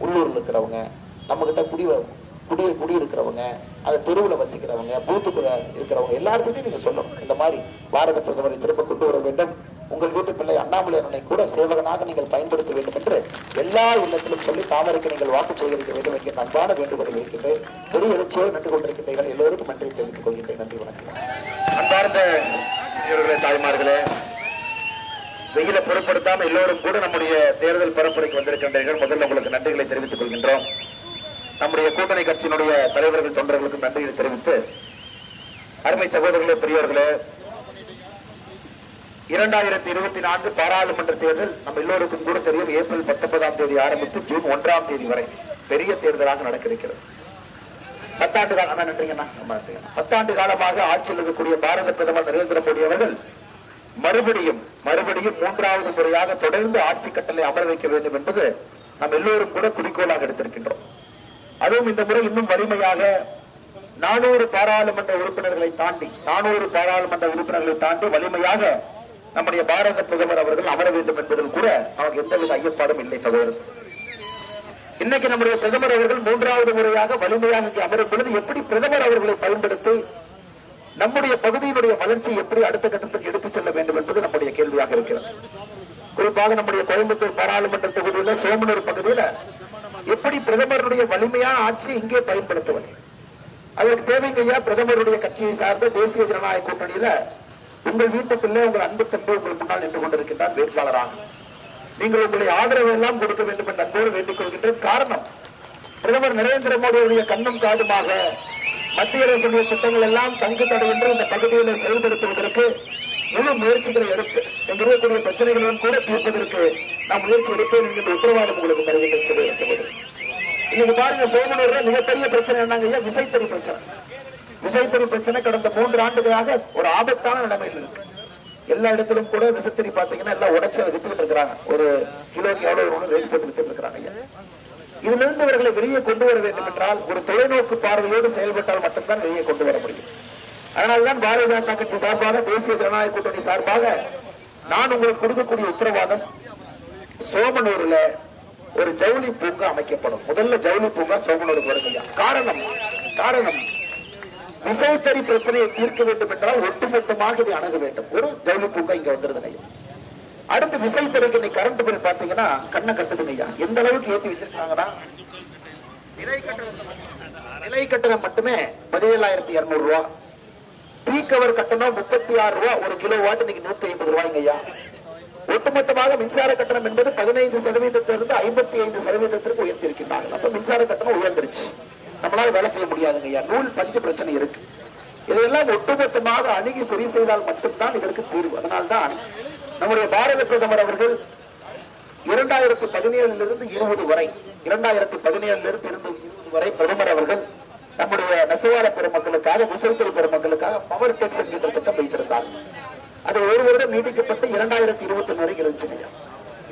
உள்ளூர்ல இருக்கிறவங்க, நம்ம கிட்ட குடியிருக்கிறவங்க, அந்த தெருவில் வசிக்கிறவங்க, பூத்துக்குள்ள இருக்கிறவங்க எல்லாருக்குமே நீங்க சொல்லணும். இந்த மாதிரி பாரத பிரதமரை திரும்ப கொண்டு வர வேண்டும். உங்கள் வீட்டு பிள்ளை அண்ணாமலை அண்ணனை கூட சேவகனாக நீங்கள் பயன்படுத்த வேண்டும் என்று எல்லா இல்லத்திலும் சொல்லி தாமரைக்கு நீங்கள் வாக்கு சேகரிக்க வேண்டும் என்கிற அன்பான வேண்டுகோளை இருக்கின்றேன். பெரிய எழுச்சியோடு நின்று கொண்டிருக்கின்றீர்கள். எல்லோருக்கும் நன்றி தெரிவித்துக் கொள்கின்றேன். நன்றி, வணக்கம். அன்பார்ந்த தாய்மார்களே, வெயிலை பொருட்படுத்தாமல் எல்லோரும் கூட நம்முடைய தேர்தல் பரப்புரைக்கு வந்திருக்கின்றீர்கள். முதல்ல உங்களுக்கு நன்றிகளை தெரிவித்துக் கொள்கின்றோம். நம்முடைய கூட்டணி கட்சியினுடைய தலைவர்கள் தொண்டர்களுக்கு நன்றியை தெரிவித்து, அருமை சகோதரர்களே, பெரியவர்களே, 2024 பாராளுமன்ற தேர்தல் நம்ம எல்லோருக்கும் கூட தெரியும். ஏப்ரல் 19ஆம் தேதி ஆரம்பித்து ஜூன் 1ஆம் தேதி வரை பெரிய தேர்தலாக நடக்கிறது. 10 ஆண்டு காலம் நன்றிங்கண்ணா. 10 ஆண்டு காலமாக ஆட்சியில் இருக்கக்கூடிய பாரத பிரதமர் நரேந்திர மோடி அவர்கள் மறுபடியும் 3வது முறையாக தொடர்ந்து ஆட்சி கட்டளை அமர வைக்க வேண்டும் என்பது நாம் எல்லோரும் கூட குறிக்கோளாக எடுத்திருக்கின்றோம். அதுவும் இந்த முறை இன்னும் வலிமையாக 400 பாராளுமன்ற உறுப்பினர்களை தாண்டி வலிமையாக நம்முடைய பாரத பிரதமர் அவர்கள் அமர வேண்டும் என்பதில் கூட நமக்கு எந்தவித ஐயப்பாடும் இல்லை சகோதரர். இன்னைக்கு நம்முடைய பிரதமர் அவர்கள் 3வது முறையாக வலிமையாக இங்கே அமரும் பொழுது எப்படி பிரதமர் அவர்களை பயன்படுத்தி நம்முடைய பகுதியினுடைய வளர்ச்சி எப்படி அடுத்த கட்டத்துக்கு எடுத்துச் செல்ல வேண்டும் என்பது நம்முடைய கேள்வியாக இருக்கிறது. குறிப்பாக நம்முடைய கோயம்புத்தூர் பாராளுமன்ற தொகுதியில் சோமனூர் பகுதியில் எப்படி பிரதமருடைய வலிமையான ஆட்சி இங்கே பயன்படுத்துவது? அதற்கு தேவைங்கய்யா பிரதமருடைய கட்சியை சார்ந்த தேசிய ஜனநாயக கூட்டணியில உங்கள் வீட்டுக்குள்ளே உங்கள் அன்பு தம்பி உங்கள் முன்னால் நின்று கொண்டிருக்கின்றார் வேட்பாளராக. நீங்கள் உங்களுடைய ஆதரவு எல்லாம் கொடுக்க வேண்டும் என்ற அன்போடு வேண்டிக் கொள்கின்ற காரணம், பிரதமர் நரேந்திர மோடியுடைய கண்ணும் காதுமாக மத்திய அரசுடைய திட்டங்கள் எல்லாம் தங்கு தடையின்றி இந்த பகுதியில் செயல்படுத்துவதற்கு முழு முயற்சிகளை எடுத்து எங்களுடைய பிரச்சனைகளுடன் கூட தீர்ப்பதற்கு நாம் முயற்சி எடுப்பேன் என்கின்ற உத்தரவாதம் உங்களுக்கு தருகின்றது. இன்னைக்கு பாருங்க, சோமனூர்ல மிகப்பெரிய பிரச்சனை என்னங்க, விசைத்தறி பிரச்சனை. விசைத்தறி பிரச்சனை கடந்த 3 ஆண்டுகளாக ஒரு ஆபத்தான நிலைமையில் இருக்கு. எல்லா இடத்திலும் கூட விசைத்தறி பாத்தீங்கன்னா எல்லாம் உடைச்சு வித்துட்டு இருக்கிறாங்க. ஒரு கிலோக்கு எவ்வளவு ரேட் போட்டு வித்துட்டு இருக்கிறாங்க. இதிலிருந்து இவர்களை வெளியே கொண்டு வர வேண்டும் என்றால் ஒரு தொலைநோக்கு பார்வையோடு செயல்பட்டால் மட்டும்தான் வெளியே கொண்டு வர முடியும். அதனால்தான் பாரதிய ஜனதா கட்சி சார்பாக, தேசிய ஜனநாயக கூட்டணி சார்பாக நான் உங்களுக்கு கொடுக்கக்கூடிய உத்தரவாதம், சோமனூர்ல ஒரு ஜவுளி பூங்கா அமைக்கப்படும். முதல்ல ஜவுளி பூங்கா சோமனூருக்கு வருகையா. காரணம் விசைத்தறி பிரச்சனையை தீர்க்க வேண்டும் என்றால் ஒட்டுமொத்தமாக இதை அணுக வேண்டும். ஒரு ஜவுளி பூங்கா இங்க வந்துருது. அடுத்து விசைத்தறிக்கு இன்னைக்கு கரண்ட் பில் பாத்தீங்கன்னா கண்ணை கட்டுதுங்க. எந்த அளவுக்கு ஏற்றி வச்சிருக்காங்கன்னா நிலை கட்டணம் மட்டுமே 17,200 ரூபாய், டீ கவர் கட்டணம் 36 ரூபாய், ஒரு கிலோ வாட் இன்னைக்கு 150 ரூபாய்ங்கய்யா. ஒட்டுமொத்தமாக மின்சார கட்டணம் என்பது 15%இருந்து 55% உயர்த்திருக்கிறாங்க. அப்ப மின்சார கட்டணம் உயர்ந்துருச்சு. நம்மளால வேலை செய்ய முடியாதுங்க ஐயா. நூல் பஞ்சு பிரச்சனை இருக்கு. இதெல்லாம் ஒட்டுமொத்தமாக அணுகி சரி செய்தால் மட்டும்தான் இதற்கு தீர்வு. அதனால்தான் நம்முடைய பாரத பிரதமர் அவர்கள் 2017 20 வரை 2017 வரை பிரதமர் அவர்கள் நம்முடைய நெசவாள பெருமக்களுக்காக விசைத்தறி பெருமக்களுக்காக பவர் டெக்ஸ் என்கின்ற திட்டம் வைத்திருந்தார். அது ஒரு வருடம் நீட்டிக்கப்பட்டு 2021 வரை இருந்துச்சு.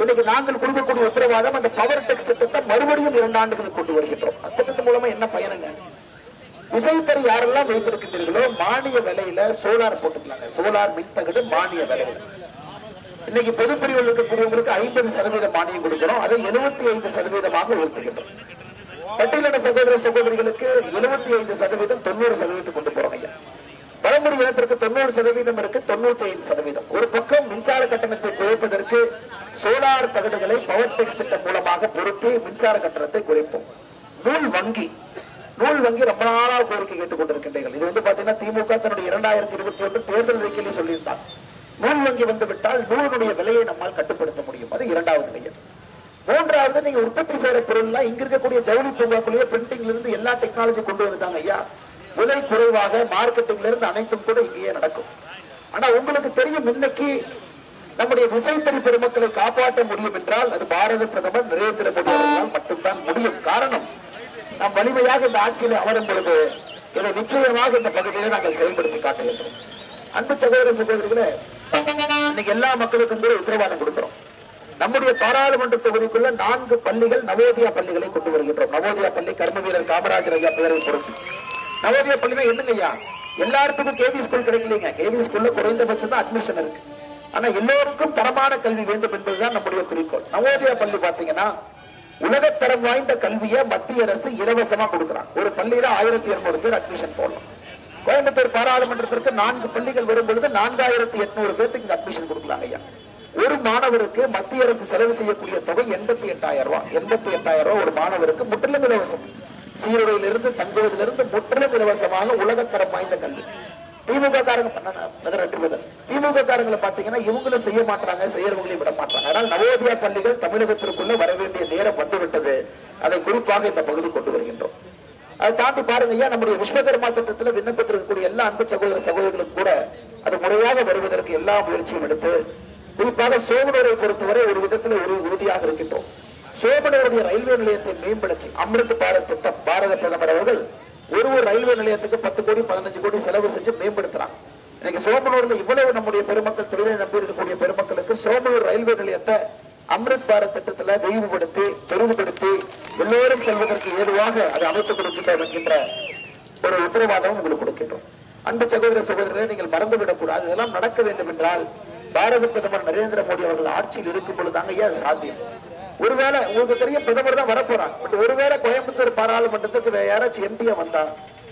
இன்னைக்கு நாங்கள் கொடுக்கக்கூடிய உத்தரவாதம் அந்த பவர் டெக்ஸ் திட்டத்தை மறுபடியும் 2 ஆண்டுகளுக்கு கொண்டு வருகின்றோம். அந்த திட்டத்தின் மூலமா என்ன பயனுங்க? விசைத்தறி யாரெல்லாம் வைத்திருக்கின்றீர்களோ மானிய விலையில சோலார் போட்டுக்கலாங்க. சோலார் மின்தகடு மானிய விலையில இன்னைக்கு பொதுப்பிரிவில் இருக்கக்கூடியவங்களுக்கு 50% மானியம் கொடுக்கிறோம். அதை 75% உயர்த்துகின்றோம். பட்டியலின சகோதர சகோதரிகளுக்கு 75% 90% கொண்டு போறோம். ஐயா பழங்குடி இனத்திற்கு 90% இருக்கு, 95%. ஒரு பக்கம் மின்சார கட்டணத்தை குறைப்பதற்கு சோலார் தகடுகளை பவர் டெக்ஸ் திட்டம் மூலமாக பொருத்தி மின்சார கட்டணத்தை குறைப்போம். நூல் வங்கி ரொம்ப நாளாக கோரிக்கை கேட்டுக் கொண்டிருக்கின்றீர்கள். இது பாத்தீங்கன்னா திமுக தன்னுடைய 2021 தேர்தல் அறிக்கையில் சொல்லியிருந்தார். நூல் வங்கி வந்துவிட்டால் நூலுடைய விலையை நம்மால் கட்டுப்படுத்த முடியும். அது 2வது நிலை. 3வது, நீங்க உற்பத்தி செய்யற பொருள் இங்க இருக்கக்கூடிய ஜவுளி பூங்காக்குள்ளேயே பிரிண்டிங்ல இருந்து எல்லா டெக்னாலஜி கொண்டு வந்துட்டாங்க. ஐயா விலை குறைவாக மார்க்கெட்டிங்ல இருந்து அனைத்தும் கூட இங்கேயே நடக்கும். ஆனா உங்களுக்கு தெரியும், இன்னைக்கு நம்முடைய விசைத்தறி பெருமக்களை காப்பாற்ற முடியும் என்றால் அது பாரத பிரதமர் நரேந்திர மோடி அவர்களால் மட்டும்தான் முடியும். காரணம், நாம் வலிமையாக இந்த ஆட்சியில் அமரும் பொழுது இதை நிச்சயமாக இந்த பகுதியை நாங்கள் செயல்படுத்தி காட்டுகின்றோம். அன்பு சகோதர சகோதரிகளே, இன்னைக்கு எல்லா மக்களுக்கும் கூட உத்தரவாதம் கொடுக்கிறோம். நம்முடைய பாராளுமன்ற தொகுதிக்குள்ள 4 பள்ளிகள் நவோதயா பள்ளிகளை கொண்டு வருகின்றோம். நவோதயா பள்ளி கர்ம வீரர் காமராஜர் ஐயா பெயரை பொறுத்து. நவோதயா பள்ளினா என்னங்க ஐயா? எல்லாருக்கும் கேவி ஸ்கூல் கிடைக்கலீங்க. கேவி ஸ்கூல்ல குறைந்தபட்சம் தான் அட்மிஷன் இருக்கு. ஆனா எல்லோருக்கும் தரமான கல்வி வேண்டும் என்பதுதான் நம்முடைய குறிக்கோள். நவோதயா பள்ளி பாத்தீங்கன்னா உலகத்தரம் வாய்ந்த கல்வியை மத்திய அரசு இலவசமா கொடுக்கிறாங்க. ஒரு பள்ளியில 1200 பேர் அட்மிஷன் போடலாம். கோயம்புத்தூர் பாராளுமன்றத்திற்கு 4 பள்ளிகள் வரும் பொழுது 4800 பேருக்கு இங்க அட்மிஷன் கொடுக்கலாம். ஐயா ஒரு மாணவருக்கு மத்திய அரசு செலவு செய்யக்கூடிய தொகை 88,000 ரூபாய். 88,000 ரூபாய் ஒரு மாணவருக்கு முற்றிலும் இலவசம். சீருடையிலிருந்து தங்குவதிலிருந்து முற்றிலும் இலவசமாக உலகத்தரம் வாய்ந்த கல்வி. திமுக காரங்களை பாத்தீங்கன்னா இவங்களும் செய்ய மாட்டாங்க, செய்யறவங்களையும் விட மாட்டாங்க. ஆனால் நவோதயா பள்ளிகள் தமிழகத்திற்குள்ள வர வேண்டிய நேரம் வந்துவிட்டது. அதை குறிப்பாக இந்த பகுதி கொண்டு வருகின்றோம். அதை தாண்டி பாருங்க ஐயா, நம்முடைய விஸ்வகர்மா திட்டத்தில் விண்ணப்பத்திற்கக்கூடிய எல்லா அன்பு சகோதர சகோதரர்களும் கூட அது முறையாக வருவதற்கு எல்லா முயற்சியும் எடுத்து, குறிப்பாக சோமனூரை பொறுத்தவரை ஒரு விதத்தில் ஒரு உறுதியாக இருக்கின்றோம். சோமனூருடைய ரயில்வே நிலையத்தை மேம்படுத்தி அமிர்த் பாரத் திட்டம் பாரத பிரதமர் அவர்கள் ஒரு ரயில்வே நிலையத்துக்கு 10 கோடி 15 கோடி செலவு செஞ்சு மேம்படுத்துறாங்க. இன்னைக்கு சோமனூர்ல இவ்வளவு நம்முடைய பெருமக்கள் தொழிலை நம்பி இருக்கக்கூடிய பெருமக்களுக்கு சோமனூர் ரயில்வே நிலையத்தை அமிர்த் பாரத் திட்டத்தில் விரிவுபடுத்தி பெரிதுபடுத்தி எல்லோரும் செல்வதற்கு ஏதுவாக அதை அமைத்துக் கொடுக்கின்றோம் என்கின்ற ஒரு உத்தரவாதம் உங்களுக்கு கொடுக்கின்றோம். அன்பு சகோதர சகோதரரை நீங்கள் மறந்துவிடக் கூடாது. இதெல்லாம் நடக்க வேண்டும் என்றால் பாரத பிரதமர் நரேந்திர மோடி அவர்கள் ஆட்சியில் இருக்கும் பொழுதுதாங்க ஐயா அது சாத்தியம். ஒருவேளை உங்களுக்கு தெரியும் பிரதமர் தான் வரப்போறாங்க. பட் ஒருவேளை கோயம்புத்தூர் பாராளுமன்றத்துக்கு வேற யாராச்சும் எம்பியா வந்தா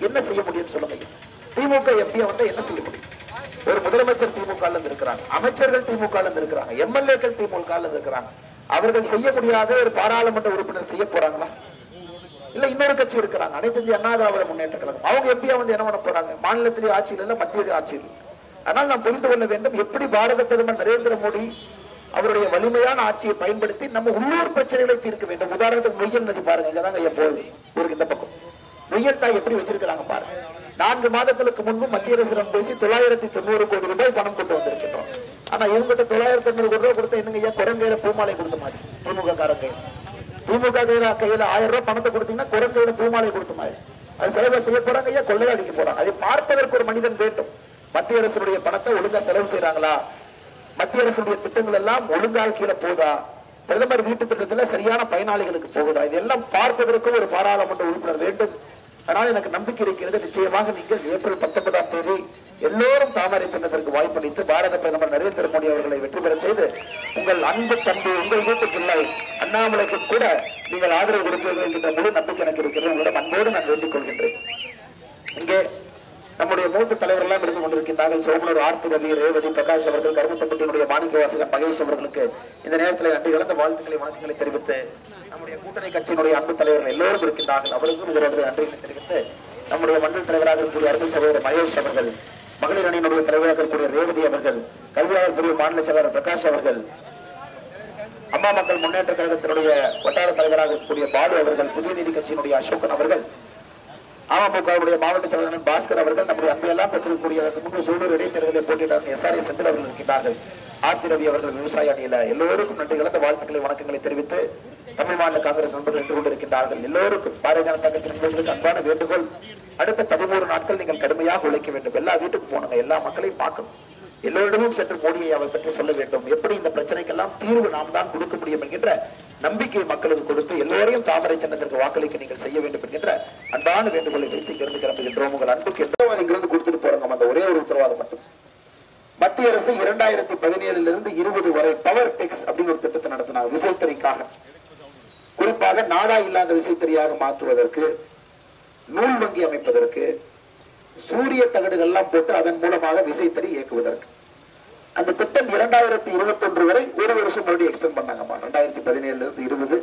என்ன செய்ய முடியும் சொல்லுங்க? திமுக எம்பியா வந்தா என்ன செய்ய முடியும்? ஒரு முதலமைச்சர் திமுக இருக்கிறாங்க, அமைச்சர்கள் திமுக இருக்கிறாங்க, எம்எல்ஏக்கள் திமுக இருக்கிறாங்க. அவர்கள் செய்ய முடியாத ஒரு பாராளுமன்ற உறுப்பினர் செய்ய போறாங்களா? இல்ல இன்னொரு கட்சி இருக்கிறாங்க, அனைத்து இந்திய அண்ணா திராவிட முன்னேற்ற கழகம். அவங்க எம்பியா வந்து என்ன பண்ண போறாங்க? மாநிலத்திலே ஆட்சியில் இல்ல, மத்திய ஆட்சியில். ஆனால் நாம் புரிந்து கொள்ள வேண்டும், எப்படி பாரத பிரதமர் நரேந்திர மோடி அவருடைய வலிமையான ஆட்சியை பயன்படுத்தி நம்ம உள்ளூர் பிரச்சனைகளை தீர்க்க வேண்டும். உதாரணத்துக்கு நொய்யல் நதி பாருங்க, இங்கதாங்க எப்போது இவருக்கு இந்த பக்கம் நொய்யல் தாய் எப்படி வச்சிருக்கிறாங்க பாருங்க. 4 மாதங்களுக்கு முன்பு மத்திய அரசிடம் பேசி 990 கோடி ரூபாய் பணம் கொண்டு வந்திருக்கிறோம். ஆனா இவங்கிட்ட 990 கோடி ரூபாய் கொடுத்த என்னங்க ஐயா? குரங்கையில பூமாலை கொடுத்த மாதிரி. திமுக காரங்க திமுக கையில 1000 ரூபாய் பணத்தை கொடுத்தீங்கன்னா குரங்கையில பூமாலை கொடுத்த மாதிரி. அது செலவு செய்ய போறாங்க ஐயா, கொள்ளையடிக்க போறாங்க. அதை பார்ப்பதற்கு ஒரு மனிதன் வேண்டும். மத்திய அரசுடைய பணத்தை ஒழுங்கா செலவு செய்யறாங்களா? மத்திய அரசுடைய திட்டங்கள் எல்லாம் ஒழுங்காக கீழே போதா? பிரதமர் வீட்டு திட்டத்துல சரியான பயனாளிகளுக்கு போகுதா? இதெல்லாம் பார்ப்பதற்கு ஒரு பாராளுமன்ற உறுப்பினர் வேண்டும். அதனால எனக்கு நம்பிக்கை இருக்கிறது, நிச்சயமாக நீங்கள் ஏப்ரல் 19ஆம் தேதி எல்லோரும் தாமரை சின்னத்திற்கு வாய்ப்பளித்து பாரத பிரதமர் நரேந்திர மோடி அவர்களை வெற்றி பெற செய்து உங்கள் அன்பு தம்பி உங்கள் வீட்டு பிள்ளை அண்ணாமலைக்கு கூட நீங்கள் ஆதரவு கொடுப்பீர்கள் என்கின்ற முழு நம்பிக்கை எனக்கு இருக்கிறது. உங்களிடம் அன்போடு நான் வேண்டிக் கொள்கின்றேன். இங்கே நம்முடைய மூத்த தலைவர் எல்லாம் இருந்து கொண்டிருக்கின்றார்கள். சோமனூர் ஆர்த்தி ரவி, ரேவதி, பிரகாஷ் அவர்கள், கருமத்தப்பட்டியினுடைய மாணிக்கவாசகன் மகேஷ் அவர்களுக்கு இந்த நேரத்தில் நன்றி கலந்த வாழ்த்துக்களை வணக்கங்களை தெரிவித்து, நம்முடைய கூட்டணி கட்சியினுடைய அன்பு தலைவர்கள் எல்லோரும் இருக்கின்றார்கள், அவருக்கும் இதற்கு நன்றிகளை தெரிவித்து, நம்முடைய மண்டல தலைவராக இருக்கக்கூடிய அருமை சகோதரர் மகேஷ் அவர்கள், மகளிர் அணியினுடைய தலைவராக இருக்கக்கூடிய ரேவதி அவர்கள், கல்வியாளர் துறை மாநில செயலாளர் பிரகாஷ் அவர்கள், அம்மா மக்கள் முன்னேற்ற கழகத்தினுடைய வட்டார தலைவராக இருக்கக்கூடிய பாலு அவர்கள், புதிய நீதி கட்சியினுடைய அசோகன் அவர்கள், அமமுகவுடைய மாவட்ட செயலாளர் பாஸ்கர் அவர்கள், நம்முடைய அன்பையெல்லாம் பெற்றிருக்கக்கூடிய முன்பு சூழல் இடைத்தேர்தலை போட்டியிட்டார்கள் SRA செந்தில் அவர்கள் இருக்கின்றார்கள். ஆர்த்தி ரவி அவர்கள் விவசாய அணியில எல்லோருக்கும் நன்றி கலந்த வாழ்த்துக்களை வணக்கங்களை தெரிவித்து தமிழ் மாநில காங்கிரஸ் நண்பர்கள் நின்று கொண்டிருக்கின்றார்கள். எல்லோருக்கும் பாரதிய ஜனதா கட்சி நண்பர்களுக்கு அன்பான வேண்டுகோள், அடுத்த 13 நாட்கள் நீங்கள் கடுமையாக உழைக்க வேண்டும். எல்லா வீட்டுக்கு போனுங்க, எல்லா மக்களையும் பார்க்கணும். எல்லோரிடமும் சென்று மோடியை அவர் பற்றி சொல்ல வேண்டும். எப்படி இந்த பிரச்சனைக்கெல்லாம் தீர்வு நாம் தான் கொடுக்க முடியும் என்கின்ற நம்பிக்கை மக்களுக்கு கொடுத்து எல்லோரையும் தாமரை சின்னத்திற்கு வாக்களிக்க நீங்கள் செய்ய வேண்டும் என்கின்ற அன்பான வேண்டுகோளை வைத்து இங்கிருந்து கிளம்புகின்றோம். உங்கள் அன்புக்கு எந்த இங்கிருந்து கொடுத்துட்டு போறாங்க அந்த ஒரே ஒரு உத்தரவாதம் மட்டும். மத்திய அரசு 2017 20 வரை பவர் டெக்ஸ் அப்படின்னு ஒரு திட்டத்தை நடத்தினாங்க விசைத்தறிக்காக. குறிப்பாக நாடா இல்லாத விசைத்தறியாக மாற்றுவதற்கு, நூல் வங்கி அமைப்பதற்கு, சூரிய தகடுகள்லாம் போட்டு அதன் மூலமாக விசைத்தறி இயக்குவதற்கு. அந்த திட்டம் 2021 வரை ஒரு வருஷம் மறுபடியும் எக்ஸ்டெண்ட் பண்ணாங்கம்மா. 2017 20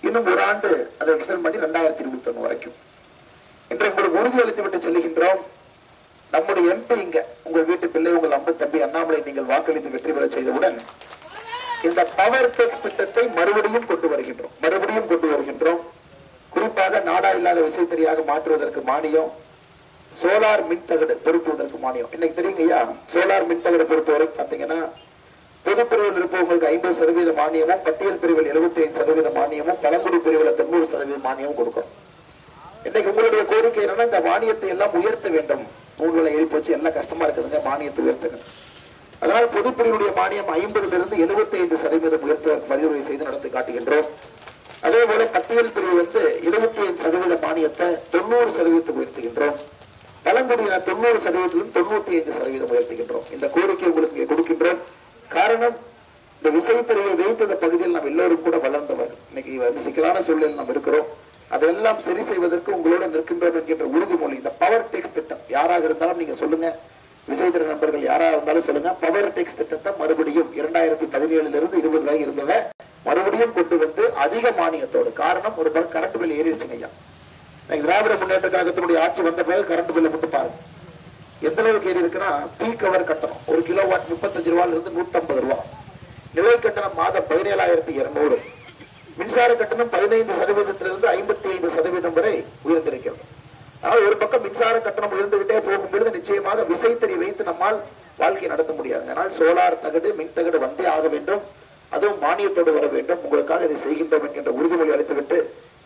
இன்னும் ஒரு ஆண்டு அதை எக்ஸ்டெண்ட் பண்ணி 2021 வரைக்கும். இன்று உங்களுக்கு உறுதி அளித்து விட்டு செல்லுகின்றோம். நம்முடைய எம்பி இங்க உங்கள் வீட்டு பிள்ளை, உங்கள் அம்பு தம்பி அண்ணாமலை நீங்கள் வாக்களித்து வெற்றி பெற செய்தவுடன் இந்த பவர் டெக்ஸ் திட்டத்தை மறுபடியும் கொண்டு வருகின்றோம். குறிப்பாக நாடா இல்லாத விசைத்தறியாக மாற்றுவதற்கு மானியம், சோலார் மின்தகடு பொருத்துவதற்கு மானியம். இன்னைக்கு தெரியுங்க ஐயா, சோலார் மின்தகடு பொறுத்தவரை பாத்தீங்கன்னா பொதுப்பிரிவில் இருப்பவங்களுக்கு 50% மானியமும், பட்டியல் பிரிவில் 75% மானியமும், பழங்குடி பிரிவில் 90% மானியமும் கொடுக்கும். இன்னைக்கு உங்களுடைய கோரிக்கை என்னன்னா இந்த மானியத்தை எல்லாம் உயர்த்த வேண்டும். நூல்களை ஏறி போச்சு, எல்லாம் கஷ்டமா இருக்குதுங்க, மானியத்தை உயர்த்துங்க. அதனால் பொதுப்பிரிவுடைய மானியம் 50% 75% உயர்த்துவதற்கு பரிந்துரை செய்து நடத்தி காட்டுகின்றோம். அதே போல பட்டியல் பிரிவு 25% மானியத்தை 90% உயர்த்துகின்றோம். பழங்குடியினர் 90% 95% உயர்த்துகின்றோம். இந்த கோரிக்கை உங்களுக்கு கொடுக்கின்றோம். காரணம், இந்த விசைத்தறியை வைத்த பகுதியில் நாம் எல்லோரும் கூட வளர்ந்தவர். இன்னைக்கு சிக்கலான சூழலில் நாம் இருக்கிறோம். அதெல்லாம் சரி செய்வதற்கு உங்களோட நிற்கின்றோம் என்கின்ற உறுதிமொழி. இந்த பவர் டெக்ஸ் திட்டம் யாராக இருந்தாலும் நீங்க சொல்லுங்க, விசைத்தறி நண்பர்கள் யாராக இருந்தாலும் சொல்லுங்க, பவர் டெக்ஸ் திட்டத்தை மறுபடியும் 2017 20 வரை இருந்ததை மறுபடியும் கொண்டு வந்து அதிக மானியத்தோடு. காரணம், ஒரு பக்கம் கரண்ட் பில் ஏறிடுச்சுங்க ஐயா. திராவிட முன்னேற்ற கழகத்தினுடைய ஆட்சி வந்த பிறகு கரண்ட் பில்லை மட்டும் பாருங்க எந்த அளவுக்கு ஏறி இருக்குன்னா, பீக் அவர் கட்டணம் 1 கிலோவாட் 35 ரூபாயிலிருந்து 150 ரூபாய், நிலை கட்டணம் மாதம் 17,200, மின்சார கட்டணம் 15% 55% வரை உயர்ந்திருக்கிறது. ஆனால் ஒரு பக்கம் மின்சார கட்டணம் உயர்ந்துகிட்டே போகும்பொழுது நிச்சயமாக விசைத்தறி வைத்து நம்மால் வாழ்க்கை நடத்த முடியாது. அதனால் சோலார் தகடு, மின் தகடு வந்தே ஆக வேண்டும், அதுவும் மானியத்தோடு வர வேண்டும். உங்களுக்காக இதை செய்கின்றோம் என்கின்ற உறுதிமொழி அளித்துவிட்டு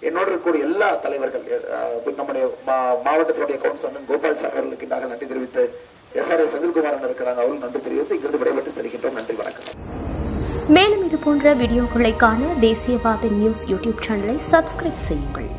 என்னோடு இருக்கக்கூடிய எல்லா தலைவர்கள், நம்முடைய மாவட்டத்தினுடைய கவுன்சிலர் கோபால் சார் அவர்களுக்கு நன்றி தெரிவித்து, SRA செந்தில்குமார் இருக்கிறாங்க, அவர்கள் நன்றி தெரிவித்து இங்கிருந்து விடைபெற்று செல்கின்றோம். நன்றி, வணக்கம். மேலும் இது போன்ற வீடியோக்களை காண தேசியவாத நியூஸ் யூடியூப் சேனலை சப்ஸ்கிரைப் செய்யுங்கள்.